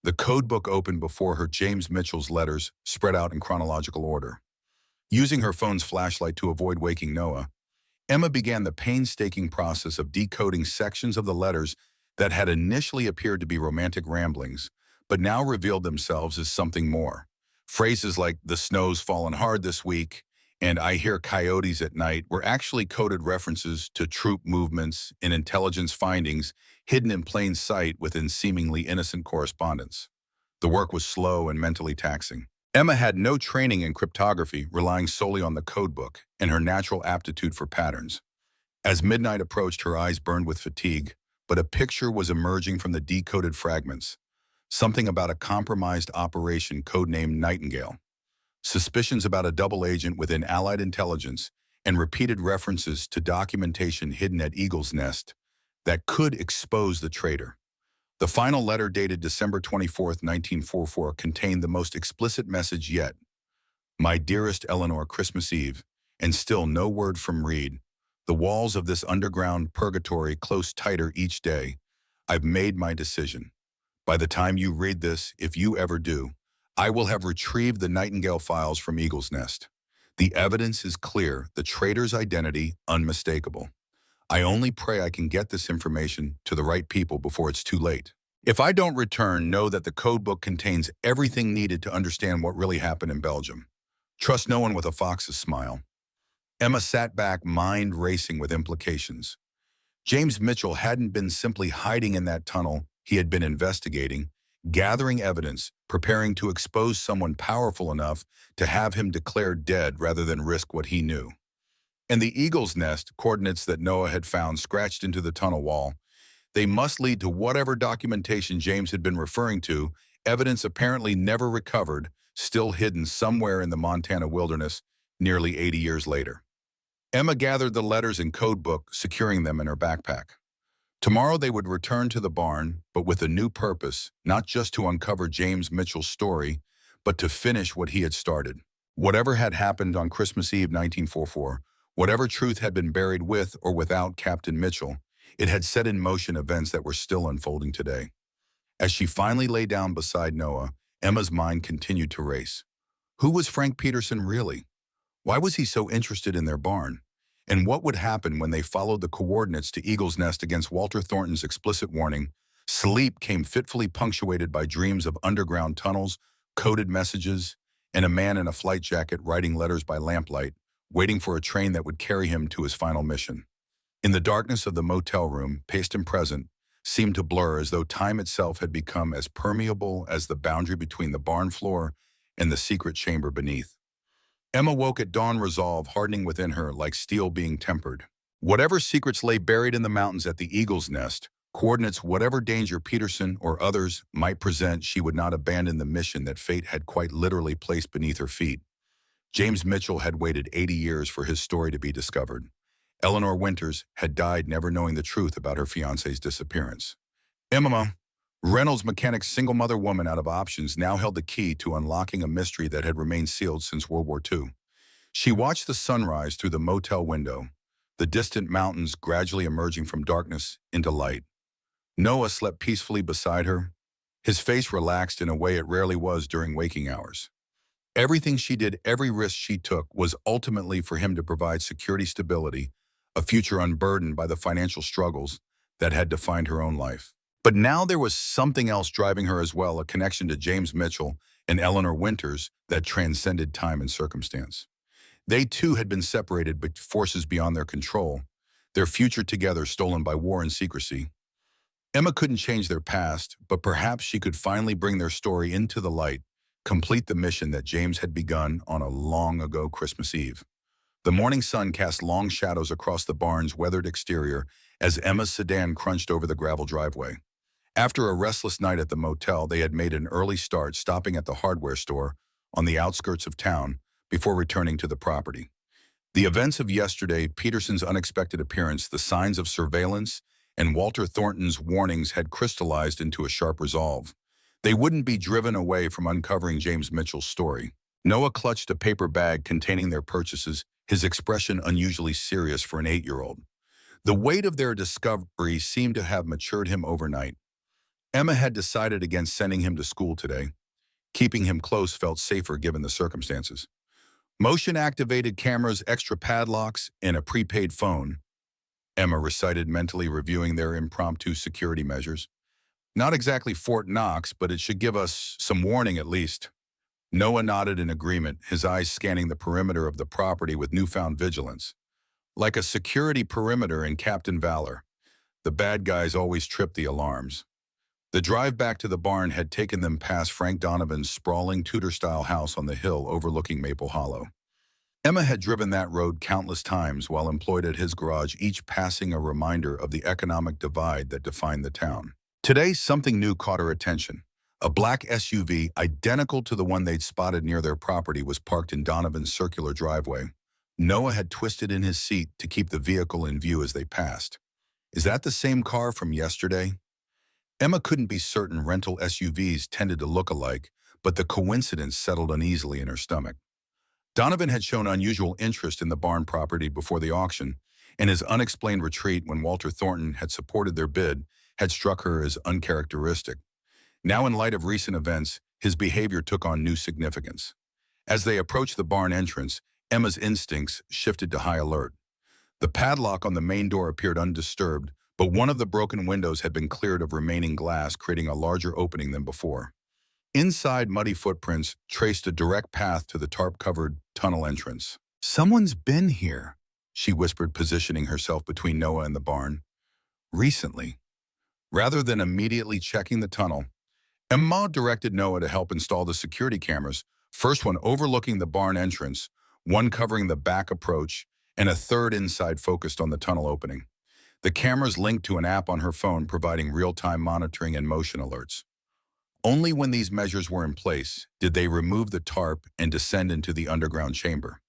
the code book open before her, James Mitchell's letters spread out in chronological order. Using her phone's flashlight to avoid waking Noah, Emma began the painstaking process of decoding sections of the letters that had initially appeared to be romantic ramblings, but now revealed themselves as something more. Phrases like "the snow's fallen hard this week" and "I hear coyotes at night" were actually coded references to troop movements and intelligence findings hidden in plain sight within seemingly innocent correspondence. The work was slow and mentally taxing. Emma had no training in cryptography, relying solely on the codebook and her natural aptitude for patterns. As midnight approached, her eyes burned with fatigue, but a picture was emerging from the decoded fragments. Something about a compromised operation codenamed Nightingale. Suspicions about a double agent within Allied intelligence, and repeated references to documentation hidden at Eagle's Nest that could expose the traitor. The final letter, dated December 24th, 1944, contained the most explicit message yet. "My dearest Eleanor, Christmas Eve," and still no word from Reed. "The walls of this underground purgatory close tighter each day. I've made my decision. By the time you read this, if you ever do, I will have retrieved the Nightingale files from Eagle's Nest. The evidence is clear, the traitor's identity unmistakable. I only pray I can get this information to the right people before it's too late. If I don't return, know that the codebook contains everything needed to understand what really happened in Belgium. Trust no one with a fox's smile." Emma sat back, mind racing with implications. James Mitchell hadn't been simply hiding in that tunnel. He had been investigating, gathering evidence, preparing to expose someone powerful enough to have him declared dead rather than risk what he knew. And the Eagle's Nest coordinates that Noah had found scratched into the tunnel wall, they must lead to whatever documentation James had been referring to, evidence apparently never recovered, still hidden somewhere in the Montana wilderness nearly 80 years later. Emma gathered the letters and codebook, securing them in her backpack. Tomorrow they would return to the barn, but with a new purpose, not just to uncover James Mitchell's story, but to finish what he had started. Whatever had happened on Christmas Eve 1944, whatever truth had been buried with or without Captain Mitchell, it had set in motion events that were still unfolding today. As she finally lay down beside Noah, Emma's mind continued to race. Who was Frank Peterson really? Why was he so interested in their barn? And what would happen when they followed the coordinates to Eagle's Nest against Walter Thornton's explicit warning? Sleep came fitfully punctuated by dreams of underground tunnels, coded messages, and a man in a flight jacket writing letters by lamplight, waiting for a train that would carry him to his final mission. In the darkness of the motel room, past and present seemed to blur, as though time itself had become as permeable as the boundary between the barn floor and the secret chamber beneath. Emma woke at dawn, resolve hardening within her like steel being tempered. Whatever secrets lay buried in the mountains at the Eagle's Nest, coordinates whatever danger Peterson or others might present, she would not abandon the mission that fate had quite literally placed beneath her feet. James Mitchell had waited 80 years for his story to be discovered. Eleanor Winters had died never knowing the truth about her fiancé's disappearance. Emma, Reynolds Mechanic's single mother woman out of options, now held the key to unlocking a mystery that had remained sealed since World War II. She watched the sunrise through the motel window, the distant mountains gradually emerging from darkness into light. Noah slept peacefully beside her, his face relaxed in a way it rarely was during waking hours. Everything she did, every risk she took, was ultimately for him to provide security, stability, a future unburdened by the financial struggles that had defined her own life. But now there was something else driving her as well, a connection to James Mitchell and Eleanor Winters that transcended time and circumstance. They too had been separated by forces beyond their control, their future together stolen by war and secrecy. Emma couldn't change their past, but perhaps she could finally bring their story into the light, complete the mission that James had begun on a long ago Christmas Eve. The morning sun cast long shadows across the barn's weathered exterior as Emma's sedan crunched over the gravel driveway. After a restless night at the motel, they had made an early start, stopping at the hardware store on the outskirts of town before returning to the property. The events of yesterday, Peterson's unexpected appearance, the signs of surveillance, and Walter Thornton's warnings had crystallized into a sharp resolve. They wouldn't be driven away from uncovering James Mitchell's story. Noah clutched a paper bag containing their purchases, his expression unusually serious for an 8-year-old. The weight of their discovery seemed to have matured him overnight. Emma had decided against sending him to school today. Keeping him close felt safer given the circumstances. Motion-activated cameras, extra padlocks, and a prepaid phone, Emma recited, mentally reviewing their impromptu security measures. Not exactly Fort Knox, but it should give us some warning at least. Noah nodded in agreement, his eyes scanning the perimeter of the property with newfound vigilance. Like a security perimeter in Captain Valor, the bad guys always trip the alarms. The drive back to the barn had taken them past Frank Donovan's sprawling Tudor-style house on the hill overlooking Maple Hollow. Emma had driven that road countless times while employed at his garage, each passing a reminder of the economic divide that defined the town. Today, something new caught her attention. A black SUV, identical to the one they'd spotted near their property, was parked in Donovan's circular driveway. Noah had twisted in his seat to keep the vehicle in view as they passed. Is that the same car from yesterday? Emma couldn't be certain. Rental SUVs tended to look alike, but the coincidence settled uneasily in her stomach. Donovan had shown unusual interest in the barn property before the auction, and his unexplained retreat when Walter Thornton had supported their bid had struck her as uncharacteristic. Now, in light of recent events, his behavior took on new significance. As they approached the barn entrance, Emma's instincts shifted to high alert. The padlock on the main door appeared undisturbed, but one of the broken windows had been cleared of remaining glass, creating a larger opening than before. Inside, muddy footprints traced a direct path to the tarp-covered tunnel entrance. "Someone's been here," she whispered, positioning herself between Noah and the barn. "Recently." Rather than immediately checking the tunnel, Emma directed Noah to help install the security cameras, first one overlooking the barn entrance, one covering the back approach, and a third inside focused on the tunnel opening. The cameras linked to an app on her phone, providing real-time monitoring and motion alerts. Only when these measures were in place did they remove the tarp and descend into the underground chamber.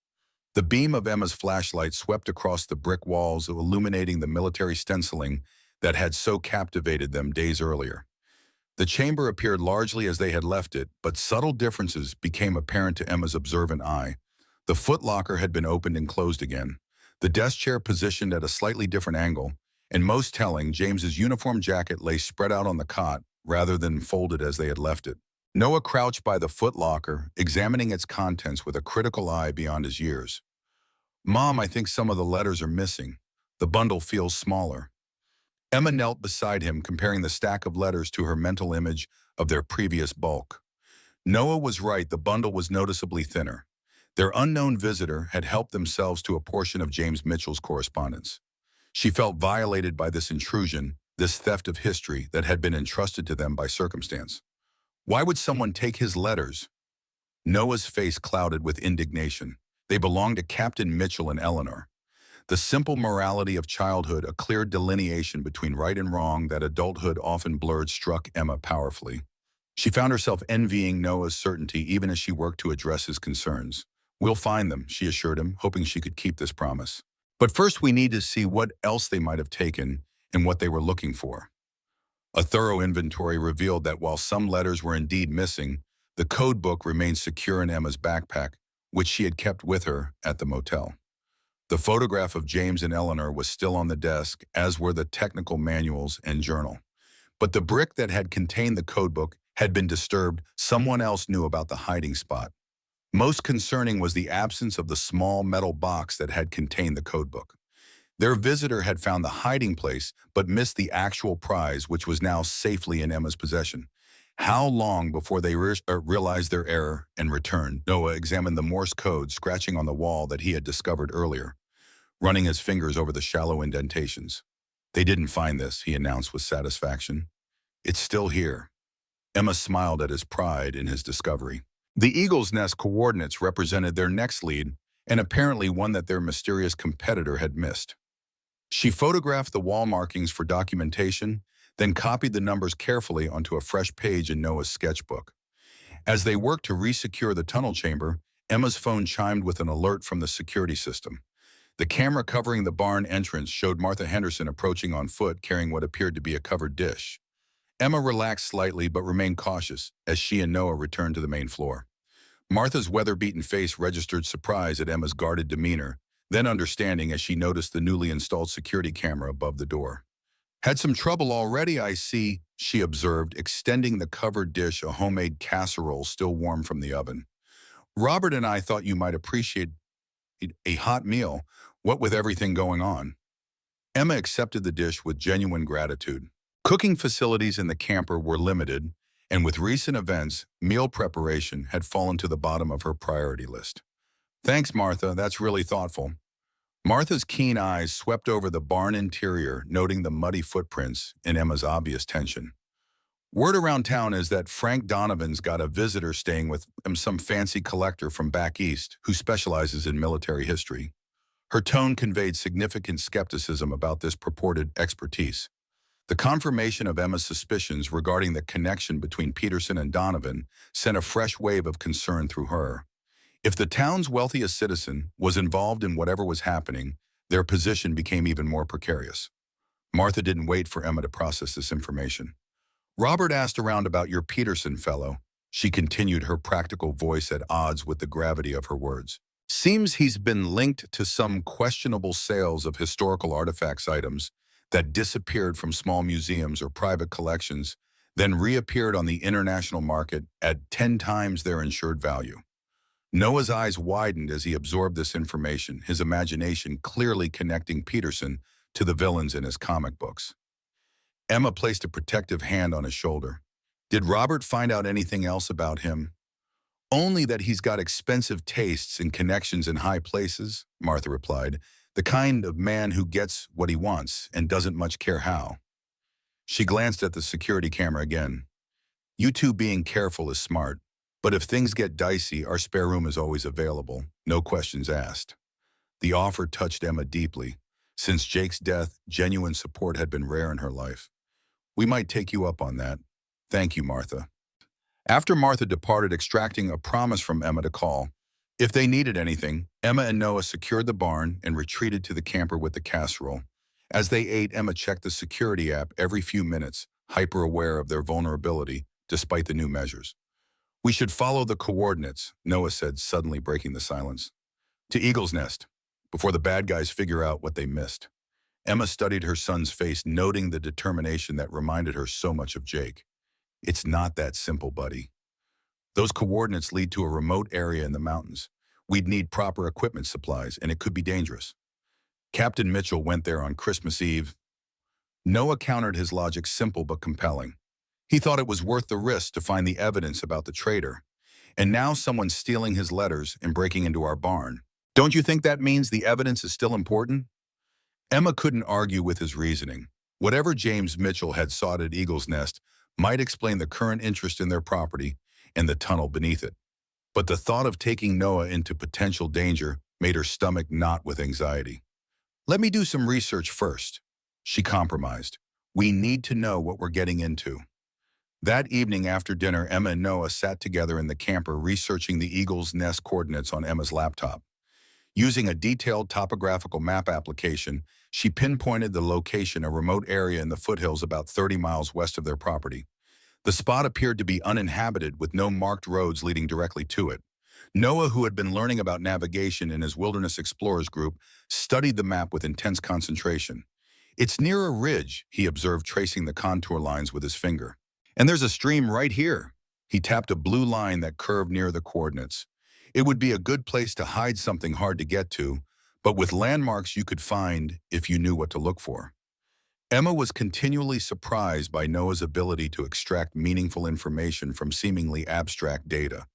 The beam of Emma's flashlight swept across the brick walls, illuminating the military stenciling that had so captivated them days earlier. The chamber appeared largely as they had left it, but subtle differences became apparent to Emma's observant eye. The footlocker had been opened and closed again, the desk chair positioned at a slightly different angle, and most telling, James's uniform jacket lay spread out on the cot rather than folded as they had left it. Noah crouched by the footlocker, examining its contents with a critical eye beyond his years. "Mom, I think some of the letters are missing. The bundle feels smaller." Emma knelt beside him, comparing the stack of letters to her mental image of their previous bulk. Noah was right, the bundle was noticeably thinner. Their unknown visitor had helped themselves to a portion of James Mitchell's correspondence. She felt violated by this intrusion, this theft of history that had been entrusted to them by circumstance. Why would someone take his letters? Noah's face clouded with indignation. They belonged to Captain Mitchell and Eleanor. The simple morality of childhood, a clear delineation between right and wrong that adulthood often blurred, struck Emma powerfully. She found herself envying Noah's certainty even as she worked to address his concerns. "We'll find them," she assured him, hoping she could keep this promise. "But first we need to see what else they might have taken and what they were looking for." A thorough inventory revealed that while some letters were indeed missing, the code book remained secure in Emma's backpack, which she had kept with her at the motel. The photograph of James and Eleanor was still on the desk, as were the technical manuals and journal. But the brick that had contained the codebook had been disturbed. Someone else knew about the hiding spot. Most concerning was the absence of the small metal box that had contained the codebook. Their visitor had found the hiding place, but missed the actual prize, which was now safely in Emma's possession. How long before they realized their error and returned? Noah examined the Morse code scratching on the wall that he had discovered earlier, running his fingers over the shallow indentations. "They didn't find this," he announced with satisfaction. "It's still here." Emma smiled at his pride in his discovery. The Eagle's Nest coordinates represented their next lead, and apparently one that their mysterious competitor had missed. She photographed the wall markings for documentation, then copied the numbers carefully onto a fresh page in Noah's sketchbook. As they worked to resecure the tunnel chamber, Emma's phone chimed with an alert from the security system. The camera covering the barn entrance showed Martha Henderson approaching on foot carrying what appeared to be a covered dish. Emma relaxed slightly but remained cautious as she and Noah returned to the main floor. Martha's weather-beaten face registered surprise at Emma's guarded demeanor, then understanding as she noticed the newly installed security camera above the door. "Had some trouble already, I see," she observed, extending the covered dish, a homemade casserole still warm from the oven. "Robert and I thought you might appreciate a hot meal, what with everything going on." Emma accepted the dish with genuine gratitude. Cooking facilities in the camper were limited, and with recent events, meal preparation had fallen to the bottom of her priority list. "Thanks, Martha, that's really thoughtful." Martha's keen eyes swept over the barn interior, noting the muddy footprints and Emma's obvious tension. "Word around town is that Frank Donovan's got a visitor staying with him, some fancy collector from back east who specializes in military history." Her tone conveyed significant skepticism about this purported expertise. The confirmation of Emma's suspicions regarding the connection between Peterson and Donovan sent a fresh wave of concern through her. If the town's wealthiest citizen was involved in whatever was happening, their position became even more precarious. Martha didn't wait for Emma to process this information. "Robert asked around about your Peterson fellow," she continued, her practical voice at odds with the gravity of her words. "Seems he's been linked to some questionable sales of historical artifacts items that disappeared from small museums or private collections, then reappeared on the international market at 10 times their insured value." Noah's eyes widened as he absorbed this information, his imagination clearly connecting Peterson to the villains in his comic books. Emma placed a protective hand on his shoulder. "Did Robert find out anything else about him?" "Only that he's got expensive tastes and connections in high places," Martha replied. "The kind of man who gets what he wants and doesn't much care how." She glanced at the security camera again. "You two being careful is smart, but if things get dicey, our spare room is always available, no questions asked." The offer touched Emma deeply. Since Jake's death, genuine support had been rare in her life. "We might take you up on that. Thank you, Martha." After Martha departed, extracting a promise from Emma to call if they needed anything, Emma and Noah secured the barn and retreated to the camper with the casserole. As they ate, Emma checked the security app every few minutes, hyper-aware of their vulnerability despite the new measures. "We should follow the coordinates," Noah said, suddenly breaking the silence. "To Eagle's Nest, before the bad guys figure out what they missed." Emma studied her son's face, noting the determination that reminded her so much of Jake. "It's not that simple, buddy. Those coordinates lead to a remote area in the mountains. We'd need proper equipment supplies, and it could be dangerous. Captain Mitchell went there on Christmas Eve." Noah countered his logic, simple but compelling. He thought it was worth the risk to find the evidence about the traitor. And now someone's stealing his letters and breaking into our barn. Don't you think that means the evidence is still important? Emma couldn't argue with his reasoning. Whatever James Mitchell had sought at Eagle's Nest might explain the current interest in their property and the tunnel beneath it. But the thought of taking Noah into potential danger made her stomach knot with anxiety. "Let me do some research first," she compromised. "We need to know what we're getting into." That evening after dinner, Emma and Noah sat together in the camper researching the Eagle's Nest coordinates on Emma's laptop. Using a detailed topographical map application, she pinpointed the location, a remote area in the foothills about 30 miles west of their property. The spot appeared to be uninhabited with no marked roads leading directly to it. Noah, who had been learning about navigation in his Wilderness Explorers group, studied the map with intense concentration. "It's near a ridge," he observed, tracing the contour lines with his finger. "And there's a stream right here." He tapped a blue line that curved near the coordinates. "It would be a good place to hide something hard to get to, but with landmarks you could find if you knew what to look for." Emma was continually surprised by Noah's ability to extract meaningful information from seemingly abstract data.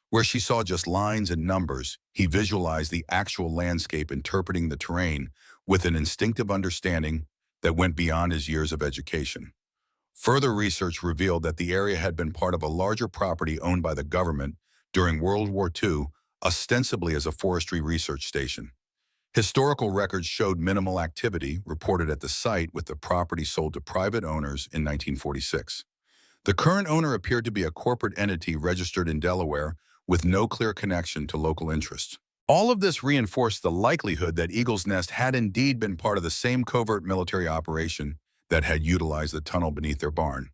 Where she saw just lines and numbers, he visualized the actual landscape, interpreting the terrain with an instinctive understanding that went beyond his years of education. Further research revealed that the area had been part of a larger property owned by the government during World War II, ostensibly as a forestry research station. Historical records showed minimal activity reported at the site, with the property sold to private owners in 1946. The current owner appeared to be a corporate entity registered in Delaware with no clear connection to local interests. All of this reinforced the likelihood that Eagle's Nest had indeed been part of the same covert military operation that had utilized the tunnel beneath their barn.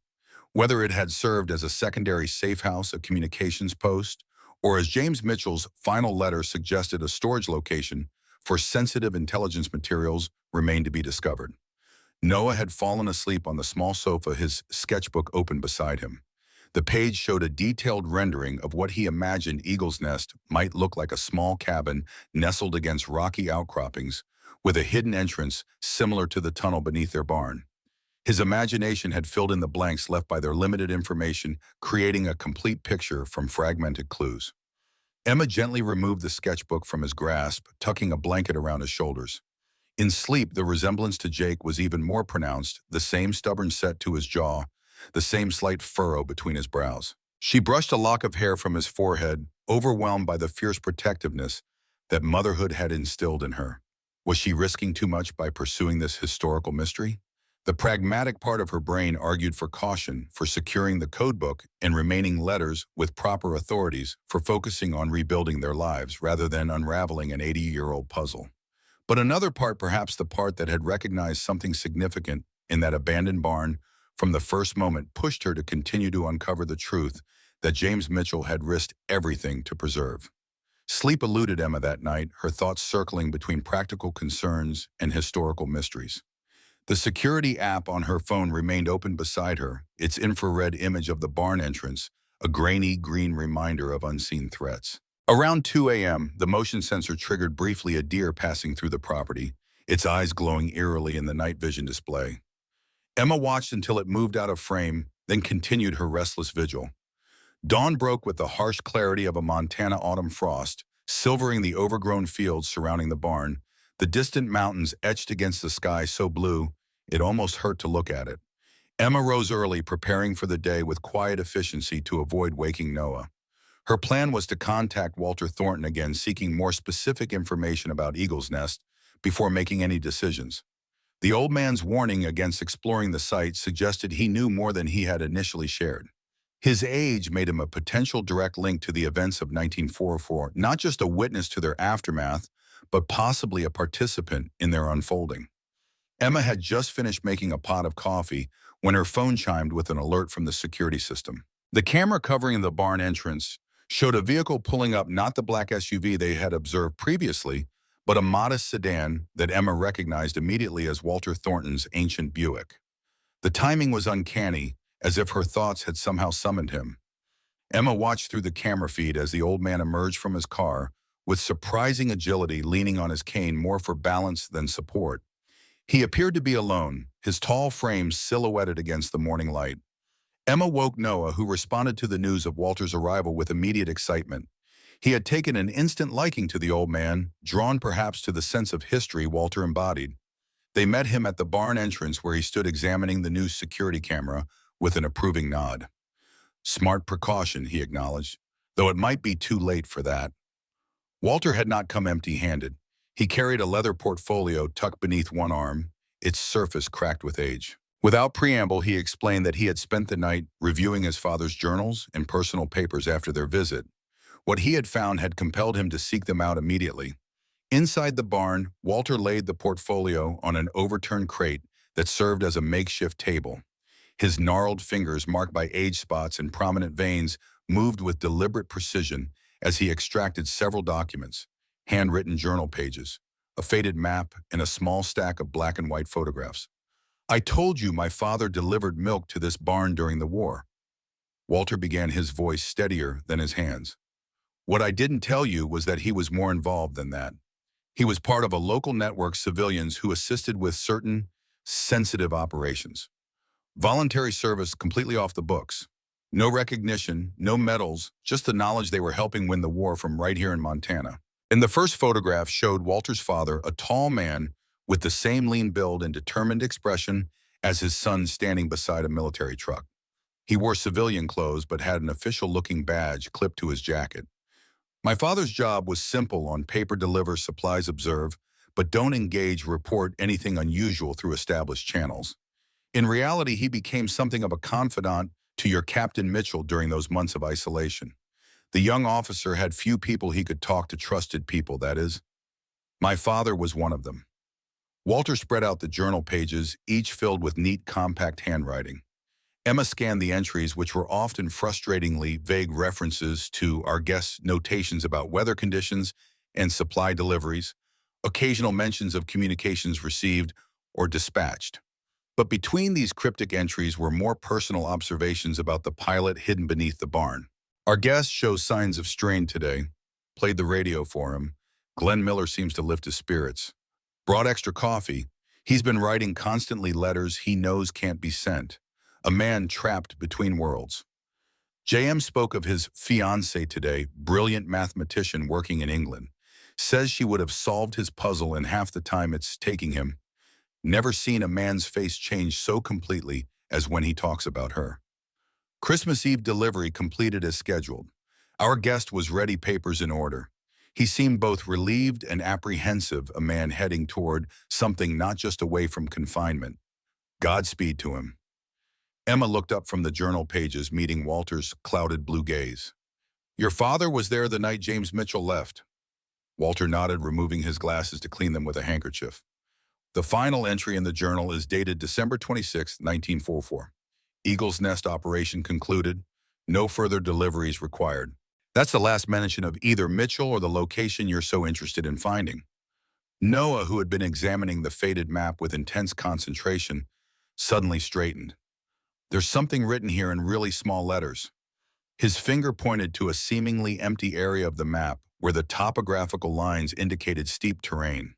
Whether it had served as a secondary safe house, a communications post, or as James Mitchell's final letter suggested, a storage location for sensitive intelligence materials, remained to be discovered. Noah had fallen asleep on the small sofa, his sketchbook open beside him. The page showed a detailed rendering of what he imagined Eagle's Nest might look like: a small cabin nestled against rocky outcroppings, with a hidden entrance similar to the tunnel beneath their barn. His imagination had filled in the blanks left by their limited information, creating a complete picture from fragmented clues. Emma gently removed the sketchbook from his grasp, tucking a blanket around his shoulders. In sleep, the resemblance to Jake was even more pronounced, the same stubborn set to his jaw, the same slight furrow between his brows. She brushed a lock of hair from his forehead, overwhelmed by the fierce protectiveness that motherhood had instilled in her. Was she risking too much by pursuing this historical mystery? The pragmatic part of her brain argued for caution, for securing the codebook and remaining letters with proper authorities, for focusing on rebuilding their lives rather than unraveling an 80-year-old puzzle. But another part, perhaps the part that had recognized something significant in that abandoned barn from the first moment, pushed her to continue to uncover the truth that James Mitchell had risked everything to preserve. Sleep eluded Emma that night, her thoughts circling between practical concerns and historical mysteries. The security app on her phone remained open beside her, its infrared image of the barn entrance, a grainy green reminder of unseen threats. Around 2 a.m., the motion sensor triggered briefly a deer passing through the property, its eyes glowing eerily in the night vision display. Emma watched until it moved out of frame, then continued her restless vigil. Dawn broke with the harsh clarity of a Montana autumn frost, silvering the overgrown fields surrounding the barn, the distant mountains etched against the sky so blue it almost hurt to look at it. Emma rose early, preparing for the day with quiet efficiency to avoid waking Noah. Her plan was to contact Walter Thornton again, seeking more specific information about Eagle's Nest before making any decisions. The old man's warning against exploring the site suggested he knew more than he had initially shared. His age made him a potential direct link to the events of 1944, not just a witness to their aftermath, but possibly a participant in their unfolding. Emma had just finished making a pot of coffee when her phone chimed with an alert from the security system. The camera covering the barn entrance showed a vehicle pulling up, not the black SUV they had observed previously, but a modest sedan that Emma recognized immediately as Walter Thornton's ancient Buick. The timing was uncanny, as if her thoughts had somehow summoned him. Emma watched through the camera feed as the old man emerged from his car, with surprising agility, leaning on his cane more for balance than support. He appeared to be alone, his tall frame silhouetted against the morning light. Emma woke Noah, who responded to the news of Walter's arrival with immediate excitement. He had taken an instant liking to the old man, drawn perhaps to the sense of history Walter embodied. They met him at the barn entrance, where he stood examining the new security camera with an approving nod. "Smart precaution," he acknowledged, "though it might be too late for that." Walter had not come empty-handed. He carried a leather portfolio tucked beneath one arm, its surface cracked with age. Without preamble, he explained that he had spent the night reviewing his father's journals and personal papers after their visit. What he had found had compelled him to seek them out immediately. Inside the barn, Walter laid the portfolio on an overturned crate that served as a makeshift table. His gnarled fingers, marked by age spots and prominent veins, moved with deliberate precision as he extracted several documents: handwritten journal pages, a faded map, and a small stack of black and white photographs. "I told you my father delivered milk to this barn during the war." Walter began, his voice steadier than his hands. "What I didn't tell you was that he was more involved than that. He was part of a local network of civilians who assisted with certain sensitive operations. Voluntary service completely off the books. No recognition, no medals, just the knowledge they were helping win the war from right here in Montana." And the first photograph showed Walter's father, a tall man with the same lean build and determined expression as his son, standing beside a military truck. He wore civilian clothes but had an official-looking badge clipped to his jacket. "My father's job was simple: on paper deliver, supplies observe, but don't engage, report anything unusual through established channels. In reality, he became something of a confidant to your Captain Mitchell during those months of isolation. The young officer had few people he could talk to, trusted people, that is. My father was one of them. Walter spread out the journal pages, each filled with neat, compact handwriting. Emma scanned the entries, which were often frustratingly vague references to our guests' notations about weather conditions and supply deliveries, occasional mentions of communications received or dispatched. But between these cryptic entries were more personal observations about the pilot hidden beneath the barn. Our guest shows signs of strain today. Played the radio for him. Glenn Miller seems to lift his spirits. Brought extra coffee. He's been writing constantly letters he knows can't be sent. A man trapped between worlds. JM spoke of his fiancée today, brilliant mathematician working in England. Says she would have solved his puzzle in half the time it's taking him. Never seen a man's face change so completely as when he talks about her. Christmas Eve delivery completed as scheduled. Our guest was ready, papers in order. He seemed both relieved and apprehensive, a man heading toward something not just away from confinement. Godspeed to him. Emma looked up from the journal pages, meeting Walter's clouded blue gaze. Your father was there the night James Mitchell left. Walter nodded, removing his glasses to clean them with a handkerchief. The final entry in the journal is dated December 26, 1944. Eagle's Nest operation concluded. No further deliveries required. That's the last mention of either Mitchell or the location you're so interested in finding. Noah, who had been examining the faded map with intense concentration, suddenly straightened. There's something written here in really small letters. His finger pointed to a seemingly empty area of the map where the topographical lines indicated steep terrain.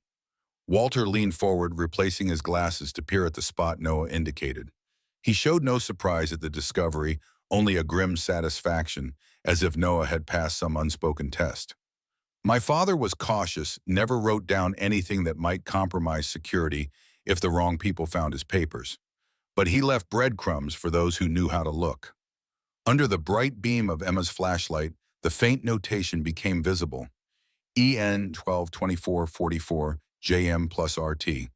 Walter leaned forward, replacing his glasses to peer at the spot Noah indicated. He showed no surprise at the discovery, only a grim satisfaction, as if Noah had passed some unspoken test. My father was cautious, never wrote down anything that might compromise security if the wrong people found his papers. But he left breadcrumbs for those who knew how to look. Under the bright beam of Emma's flashlight, the faint notation became visible. EN 122444 JM plus RT.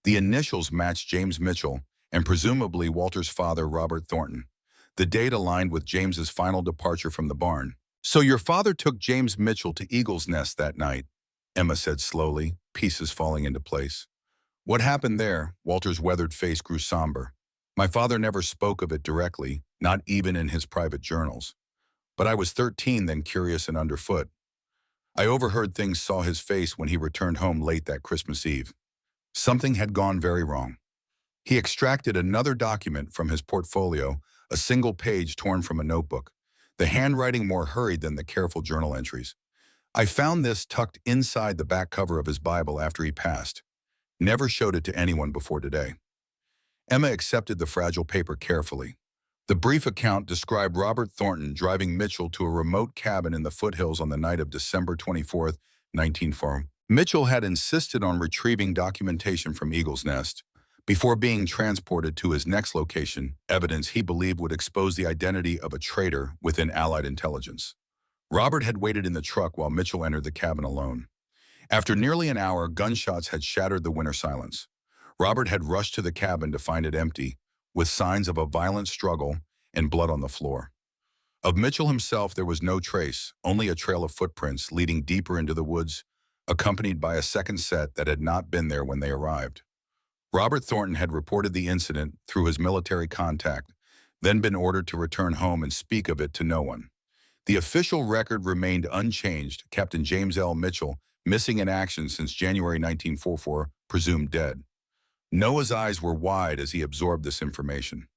The initials matched James Mitchell and presumably Walter's father, Robert Thornton. The date aligned with James's final departure from the barn. So your father took James Mitchell to Eagle's Nest that night, Emma said slowly, pieces falling into place. What happened there? Walter's weathered face grew somber. My father never spoke of it directly, not even in his private journals. But I was 13 then, curious and underfoot. I overheard things, saw his face when he returned home late that Christmas Eve. Something had gone very wrong. He extracted another document from his portfolio, a single page torn from a notebook, the handwriting more hurried than the careful journal entries. I found this tucked inside the back cover of his Bible after he passed. Never showed it to anyone before today. Emma accepted the fragile paper carefully. The brief account described Robert Thornton driving Mitchell to a remote cabin in the foothills on the night of December 24, 1944. Mitchell had insisted on retrieving documentation from Eagle's Nest before being transported to his next location, evidence he believed would expose the identity of a traitor within Allied intelligence. Robert had waited in the truck while Mitchell entered the cabin alone. After nearly an hour, gunshots had shattered the winter silence. Robert had rushed to the cabin to find it empty, with signs of a violent struggle and blood on the floor. Of Mitchell himself there was no trace, only a trail of footprints leading deeper into the woods, accompanied by a second set that had not been there when they arrived. Robert Thornton had reported the incident through his military contact, then been ordered to return home and speak of it to no one. The official record remained unchanged, Captain James L. Mitchell, missing in action since January 1944, presumed dead. Noah's eyes were wide as he absorbed this information.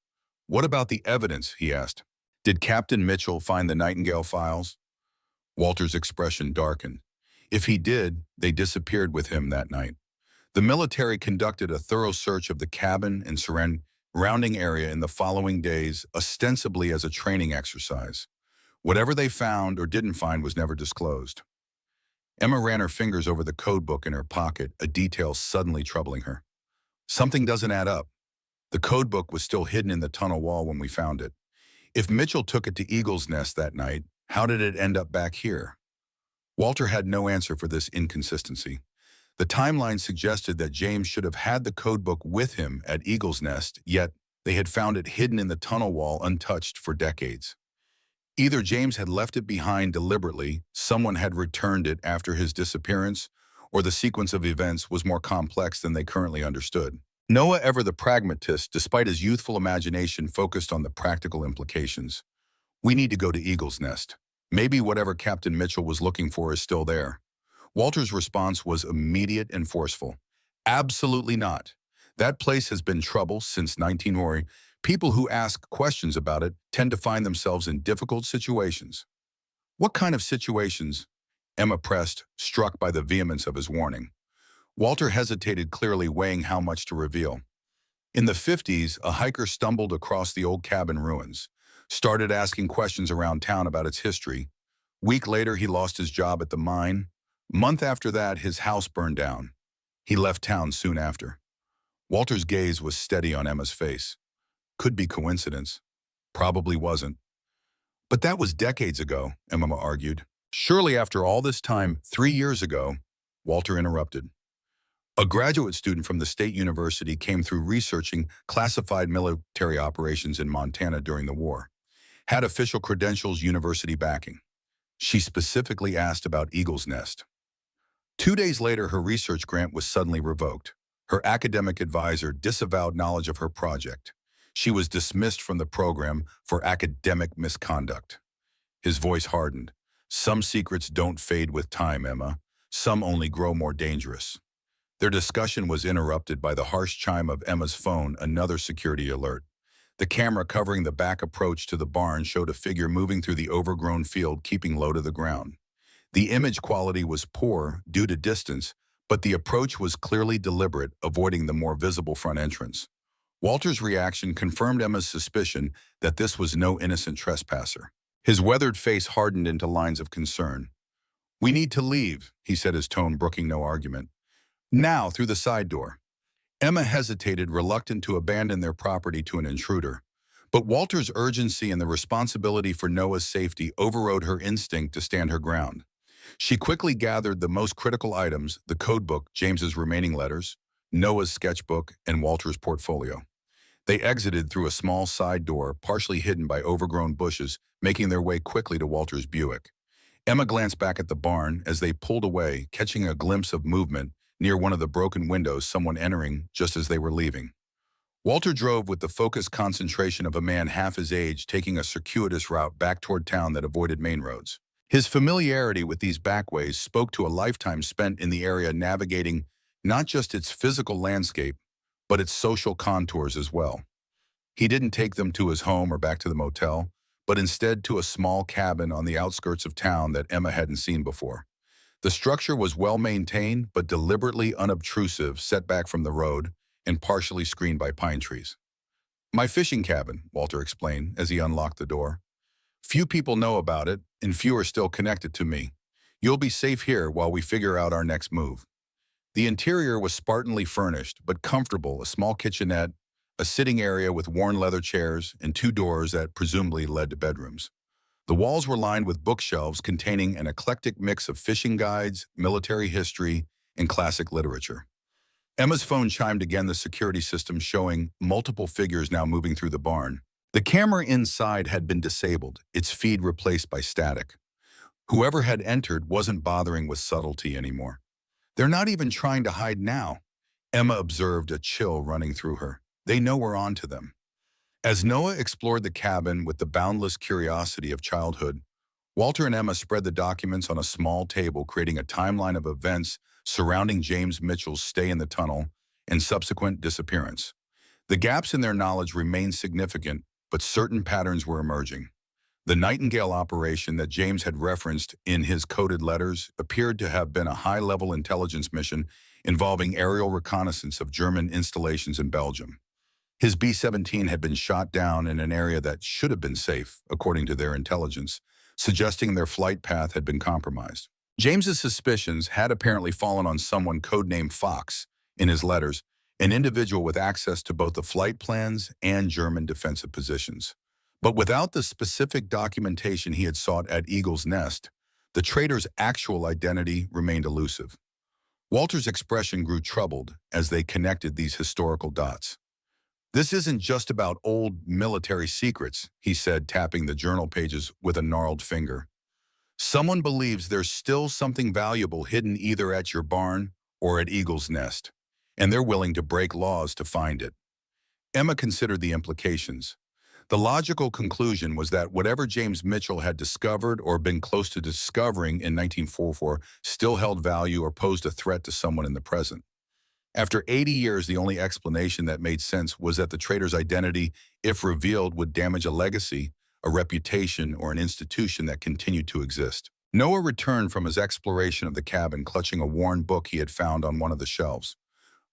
What about the evidence, he asked. Did Captain Mitchell find the Nightingale files? Walter's expression darkened. If he did, they disappeared with him that night. The military conducted a thorough search of the cabin and surrounding area in the following days, ostensibly as a training exercise. Whatever they found or didn't find was never disclosed. Emma ran her fingers over the code book in her pocket, a detail suddenly troubling her. Something doesn't add up. The code book was still hidden in the tunnel wall when we found it. If Mitchell took it to Eagle's Nest that night, how did it end up back here? Walter had no answer for this inconsistency. The timeline suggested that James should have had the code book with him at Eagle's Nest, yet they had found it hidden in the tunnel wall untouched for decades. Either James had left it behind deliberately, someone had returned it after his disappearance, or the sequence of events was more complex than they currently understood. Noah, ever the pragmatist, despite his youthful imagination, focused on the practical implications. We need to go to Eagle's Nest. Maybe whatever Captain Mitchell was looking for is still there. Walter's response was immediate and forceful. Absolutely not. That place has been trouble since 1940. People who ask questions about it tend to find themselves in difficult situations. What kind of situations? Emma pressed, struck by the vehemence of his warning. Walter hesitated, clearly weighing how much to reveal. In the 50s, a hiker stumbled across the old cabin ruins, started asking questions around town about its history. Week later, he lost his job at the mine. Month after that, his house burned down. He left town soon after. Walter's gaze was steady on Emma's face. Could be coincidence. Probably wasn't. But that was decades ago, Emma argued. Surely after all this time, 3 years ago, Walter interrupted. A graduate student from the State University came through researching classified military operations in Montana during the war. Had official credentials, university backing. She specifically asked about Eagle's Nest. 2 days later, her research grant was suddenly revoked. Her academic advisor disavowed knowledge of her project. She was dismissed from the program for academic misconduct. His voice hardened. Some secrets don't fade with time, Emma. Some only grow more dangerous. Their discussion was interrupted by the harsh chime of Emma's phone, another security alert. The camera covering the back approach to the barn showed a figure moving through the overgrown field, keeping low to the ground. The image quality was poor due to distance, but the approach was clearly deliberate, avoiding the more visible front entrance. Walter's reaction confirmed Emma's suspicion that this was no innocent trespasser. His weathered face hardened into lines of concern. "We need to leave," he said, his tone brooking no argument. "Now, through the side door." Emma hesitated, reluctant to abandon their property to an intruder. But Walter's urgency and the responsibility for Noah's safety overrode her instinct to stand her ground. She quickly gathered the most critical items: the codebook, James's remaining letters, Noah's sketchbook, and Walter's portfolio. They exited through a small side door, partially hidden by overgrown bushes, making their way quickly to Walter's Buick. Emma glanced back at the barn as they pulled away, catching a glimpse of movement near one of the broken windows, someone entering just as they were leaving. Walter drove with the focused concentration of a man half his age, taking a circuitous route back toward town that avoided main roads. His familiarity with these backways spoke to a lifetime spent in the area, navigating not just its physical landscape, but its social contours as well. He didn't take them to his home or back to the motel, but instead to a small cabin on the outskirts of town that Emma hadn't seen before. The structure was well maintained, but deliberately unobtrusive, set back from the road and partially screened by pine trees. "My fishing cabin," Walter explained as he unlocked the door. "Few people know about it, and few are still connected to me. You'll be safe here while we figure out our next move." The interior was spartanly furnished, but comfortable: a small kitchenette, a sitting area with worn leather chairs, and 2 doors that presumably led to bedrooms. The walls were lined with bookshelves containing an eclectic mix of fishing guides, military history, and classic literature. Emma's phone chimed again, the security system showing multiple figures now moving through the barn. The camera inside had been disabled, its feed replaced by static. Whoever had entered wasn't bothering with subtlety anymore. "They're not even trying to hide now," Emma observed, a chill running through her. "They know we're on to them." As Noah explored the cabin with the boundless curiosity of childhood, Walter and Emma spread the documents on a small table, creating a timeline of events surrounding James Mitchell's stay in the tunnel and subsequent disappearance. The gaps in their knowledge remained significant, but certain patterns were emerging. The Nightingale operation that James had referenced in his coded letters appeared to have been a high-level intelligence mission involving aerial reconnaissance of German installations in Belgium. His B-17 had been shot down in an area that should have been safe, according to their intelligence, suggesting their flight path had been compromised. James's suspicions had apparently fallen on someone codenamed Fox in his letters, an individual with access to both the flight plans and German defensive positions. But without the specific documentation he had sought at Eagle's Nest, the traitor's actual identity remained elusive. Walter's expression grew troubled as they connected these historical dots. "This isn't just about old military secrets," he said, tapping the journal pages with a gnarled finger. "Someone believes there's still something valuable hidden either at your barn or at Eagle's Nest, and they're willing to break laws to find it." Emma considered the implications. The logical conclusion was that whatever James Mitchell had discovered or been close to discovering in 1944 still held value or posed a threat to someone in the present. After 80 years, the only explanation that made sense was that the traitor's identity, if revealed, would damage a legacy, a reputation, or an institution that continued to exist. Noah returned from his exploration of the cabin clutching a worn book he had found on one of the shelves.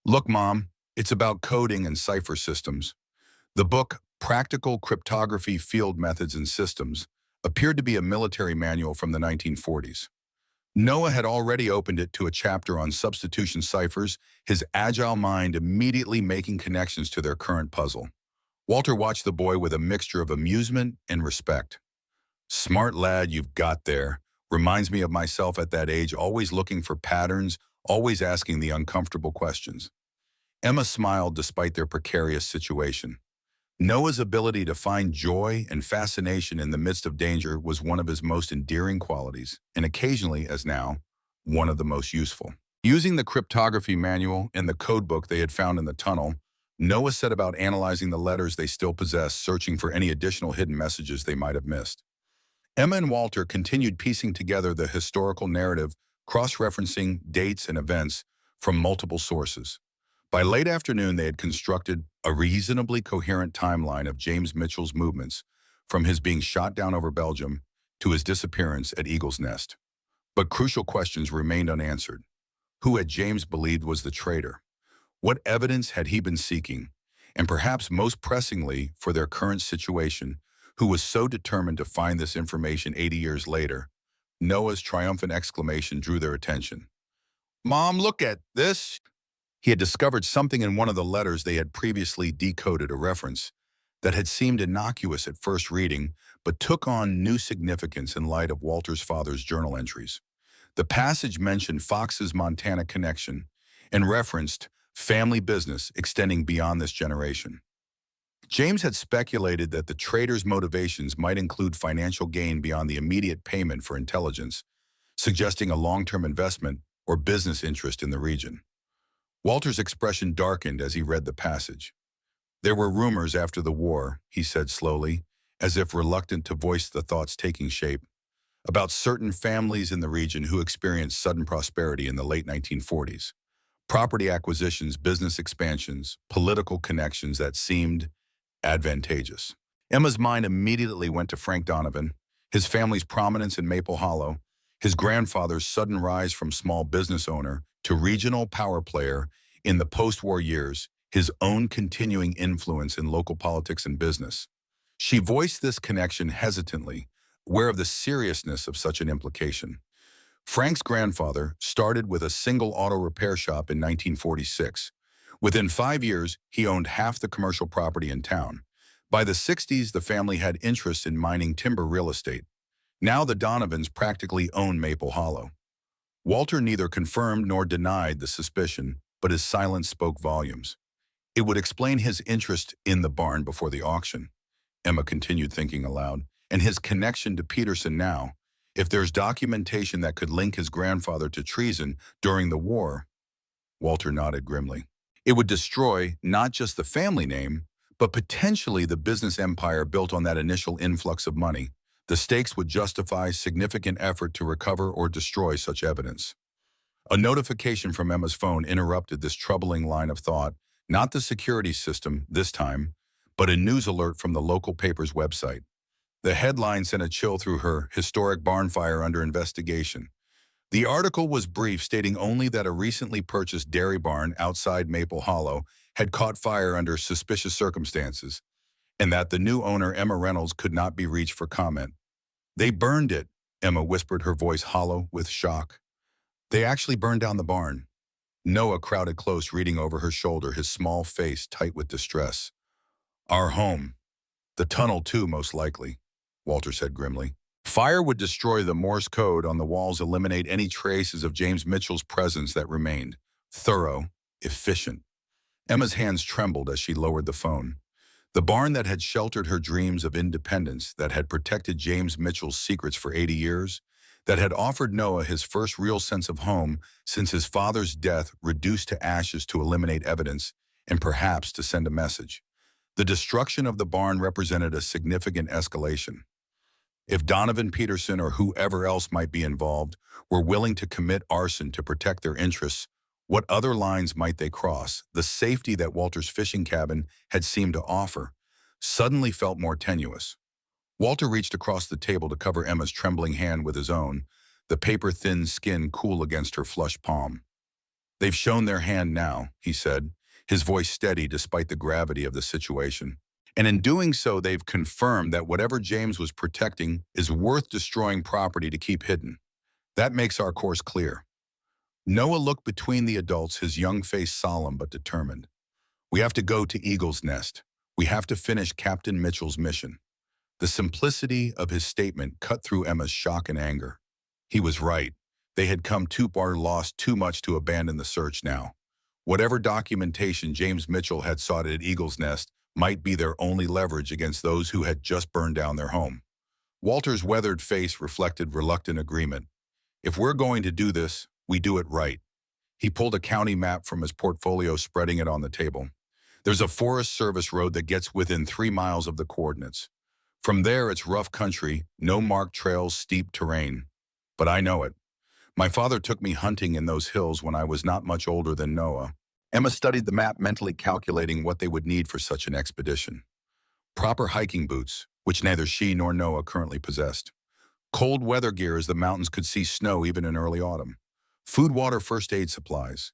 "Look, Mom, it's about coding and cipher systems." The book, Practical Cryptography Field Methods and Systems, appeared to be a military manual from the 1940s. Noah had already opened it to a chapter on substitution ciphers, his agile mind immediately making connections to their current puzzle. Walter watched the boy with a mixture of amusement and respect. "Smart lad you've got there. Reminds me of myself at that age, always looking for patterns, always asking the uncomfortable questions." Emma smiled despite their precarious situation. Noah's ability to find joy and fascination in the midst of danger was one of his most endearing qualities, and occasionally, as now, one of the most useful. Using the cryptography manual and the codebook they had found in the tunnel, Noah set about analyzing the letters they still possessed, searching for any additional hidden messages they might have missed. Emma and Walter continued piecing together the historical narrative, cross-referencing dates and events from multiple sources. By late afternoon, they had constructed a reasonably coherent timeline of James Mitchell's movements, from his being shot down over Belgium to his disappearance at Eagle's Nest. But crucial questions remained unanswered. Who had James believed was the traitor? What evidence had he been seeking? And perhaps most pressingly for their current situation, who was so determined to find this information 80 years later? Noah's triumphant exclamation drew their attention. "Mom, look at this!" He had discovered something in one of the letters they had previously decoded, a reference that had seemed innocuous at first reading, but took on new significance in light of Walter's father's journal entries. The passage mentioned Fox's Montana connection and referenced family business extending beyond this generation. James had speculated that the traitor's motivations might include financial gain beyond the immediate payment for intelligence, suggesting a long-term investment or business interest in the region. Walter's expression darkened as he read the passage. "There were rumors after the war," he said slowly, as if reluctant to voice the thoughts taking shape, "about certain families in the region who experienced sudden prosperity in the late 1940s. Property acquisitions, business expansions, political connections that seemed advantageous." Emma's mind immediately went to Frank Donovan, his family's prominence in Maple Hollow, his grandfather's sudden rise from small business owner to regional power player in the post-war years, his own continuing influence in local politics and business. She voiced this connection hesitantly, aware of the seriousness of such an implication. Frank's grandfather started with a single auto repair shop in 1946. Within 5 years, he owned half the commercial property in town. By the 60s, the family had interest in mining timber real estate. Now the Donovans practically own Maple Hollow. Walter neither confirmed nor denied the suspicion, but his silence spoke volumes. "It would explain his interest in the barn before the auction," Emma continued, thinking aloud, "and his connection to Peterson now. If there's documentation that could link his grandfather to treason during the war." Walter nodded grimly. "It would destroy not just the family name, but potentially the business empire built on that initial influx of money. The stakes would justify significant effort to recover or destroy such evidence." A notification from Emma's phone interrupted this troubling line of thought, not the security system this time, but a news alert from the local paper's website. The headline sent a chill through her: "Historic barn fire under investigation." The article was brief, stating only that a recently purchased dairy barn outside Maple Hollow had caught fire under suspicious circumstances, and that the new owner, Emma Reynolds, could not be reached for comment. "They burned it," Emma whispered, her voice hollow with shock. "They actually burned down the barn." Noah crowded close, reading over her shoulder, his small face tight with distress. "Our home. The tunnel too, most likely," Walter said grimly. "Fire would destroy the Morse code on the walls, eliminate any traces of James Mitchell's presence that remained. Thorough, efficient." Emma's hands trembled as she lowered the phone. The barn that had sheltered her dreams of independence, that had protected James Mitchell's secrets for 80 years, that had offered Noah his first real sense of home since his father's death, reduced to ashes to eliminate evidence and perhaps to send a message. The destruction of the barn represented a significant escalation. If Donovan Peterson or whoever else might be involved were willing to commit arson to protect their interests, what other lines might they cross? The safety that Walter's fishing cabin had seemed to offer suddenly felt more tenuous. Walter reached across the table to cover Emma's trembling hand with his own, the paper-thin skin cool against her flushed palm. "They've shown their hand now," he said, his voice steady despite the gravity of the situation. "And in doing so, they've confirmed that whatever James was protecting is worth destroying property to keep hidden. That makes our course clear." Noah looked between the adults, his young face solemn but determined. "We have to go to Eagle's Nest. We have to finish Captain Mitchell's mission." The simplicity of his statement cut through Emma's shock and anger. He was right. They had come too far, lost too much to abandon the search now. Whatever documentation James Mitchell had sought at Eagle's Nest might be their only leverage against those who had just burned down their home. Walter's weathered face reflected reluctant agreement. "If we're going to do this, we do it right." He pulled a county map from his portfolio, spreading it on the table. "There's a Forest Service road that gets within 3 miles of the coordinates. From there, it's rough country, no marked trails, steep terrain. But I know it. My father took me hunting in those hills when I was not much older than Noah." Emma studied the map, mentally calculating what they would need for such an expedition. Proper hiking boots, which neither she nor Noah currently possessed. Cold weather gear, as the mountains could see snow even in early autumn. Food, water, first aid supplies.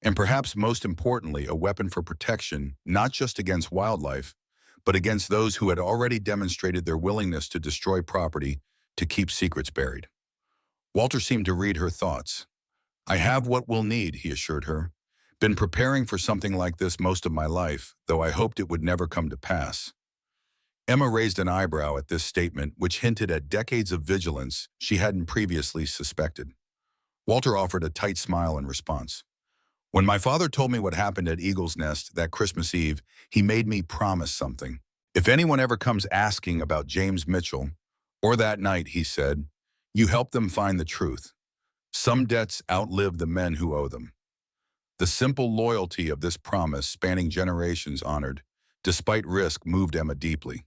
And perhaps most importantly, a weapon for protection, not just against wildlife, but against those who had already demonstrated their willingness to destroy property to keep secrets buried. Walter seemed to read her thoughts. "I have what we'll need," he assured her. "Been preparing for something like this most of my life, though I hoped it would never come to pass." Emma raised an eyebrow at this statement, which hinted at decades of vigilance she hadn't previously suspected. Walter offered a tight smile in response. "When my father told me what happened at Eagle's Nest that Christmas Eve, he made me promise something. If anyone ever comes asking about James Mitchell, or that night," he said, "you help them find the truth. Some debts outlive the men who owe them." The simple loyalty of this promise, spanning generations, honored, despite risk, moved Emma deeply.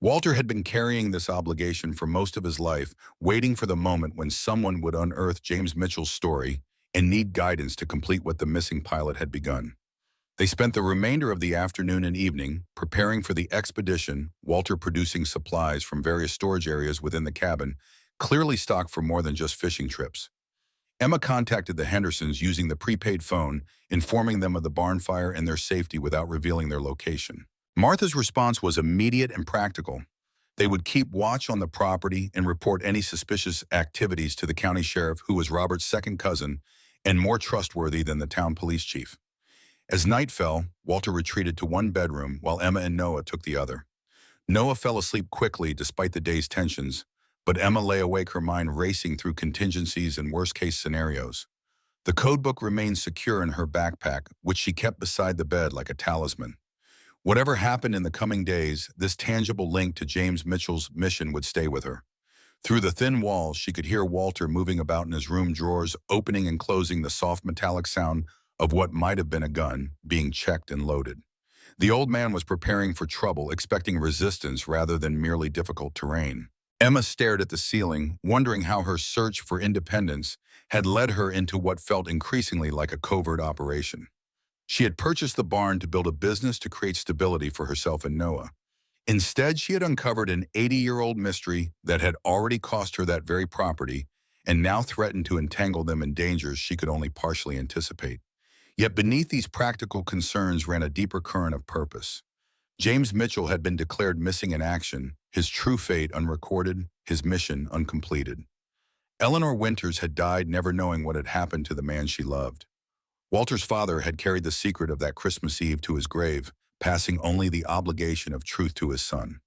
Walter had been carrying this obligation for most of his life, waiting for the moment when someone would unearth James Mitchell's story and need guidance to complete what the missing pilot had begun. They spent the remainder of the afternoon and evening preparing for the expedition, Walter producing supplies from various storage areas within the cabin, clearly stocked for more than just fishing trips. Emma contacted the Hendersons using the prepaid phone, informing them of the barn fire and their safety without revealing their location. Martha's response was immediate and practical. They would keep watch on the property and report any suspicious activities to the county sheriff, who was Robert's second cousin and more trustworthy than the town police chief. As night fell, Walter retreated to one bedroom while Emma and Noah took the other. Noah fell asleep quickly despite the day's tensions, but Emma lay awake, her mind racing through contingencies and worst-case scenarios. The codebook remained secure in her backpack, which she kept beside the bed like a talisman. Whatever happened in the coming days, this tangible link to James Mitchell's mission would stay with her. Through the thin walls, she could hear Walter moving about in his room drawers, opening and closing, the soft metallic sound of what might have been a gun being checked and loaded. The old man was preparing for trouble, expecting resistance rather than merely difficult terrain. Emma stared at the ceiling, wondering how her search for independence had led her into what felt increasingly like a covert operation. She had purchased the barn to build a business to create stability for herself and Noah. Instead, she had uncovered an 80-year-old mystery that had already cost her that very property and now threatened to entangle them in dangers she could only partially anticipate. Yet beneath these practical concerns ran a deeper current of purpose. James Mitchell had been declared missing in action, his true fate unrecorded, his mission uncompleted. Eleanor Winters had died never knowing what had happened to the man she loved. Walter's father had carried the secret of that Christmas Eve to his grave, passing only the obligation of truth to his son.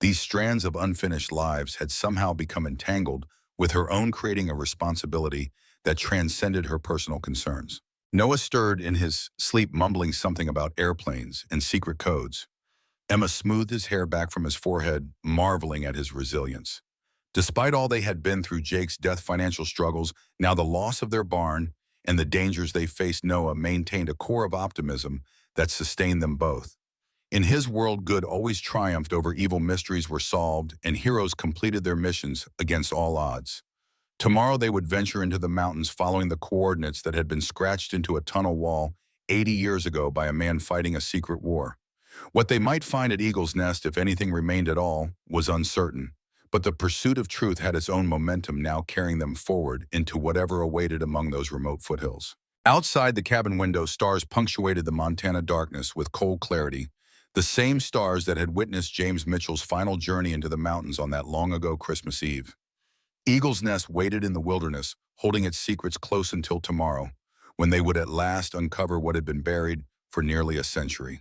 These strands of unfinished lives had somehow become entangled with her own, creating a responsibility that transcended her personal concerns. Noah stirred in his sleep, mumbling something about airplanes and secret codes. Emma smoothed his hair back from his forehead, marveling at his resilience. Despite all they had been through, Jake's death, financial struggles, now the loss of their barn, and the dangers they faced, Noah maintained a core of optimism that sustained them both. In his world, good always triumphed over evil, mysteries were solved, and heroes completed their missions against all odds. Tomorrow they would venture into the mountains, following the coordinates that had been scratched into a tunnel wall 80 years ago by a man fighting a secret war. What they might find at Eagle's Nest, if anything remained at all, was uncertain. But the pursuit of truth had its own momentum, now carrying them forward into whatever awaited among those remote foothills. Outside the cabin window, stars punctuated the Montana darkness with cold clarity, the same stars that had witnessed James Mitchell's final journey into the mountains on that long-ago Christmas Eve. Eagle's Nest waited in the wilderness, holding its secrets close until tomorrow, when they would at last uncover what had been buried for nearly a century.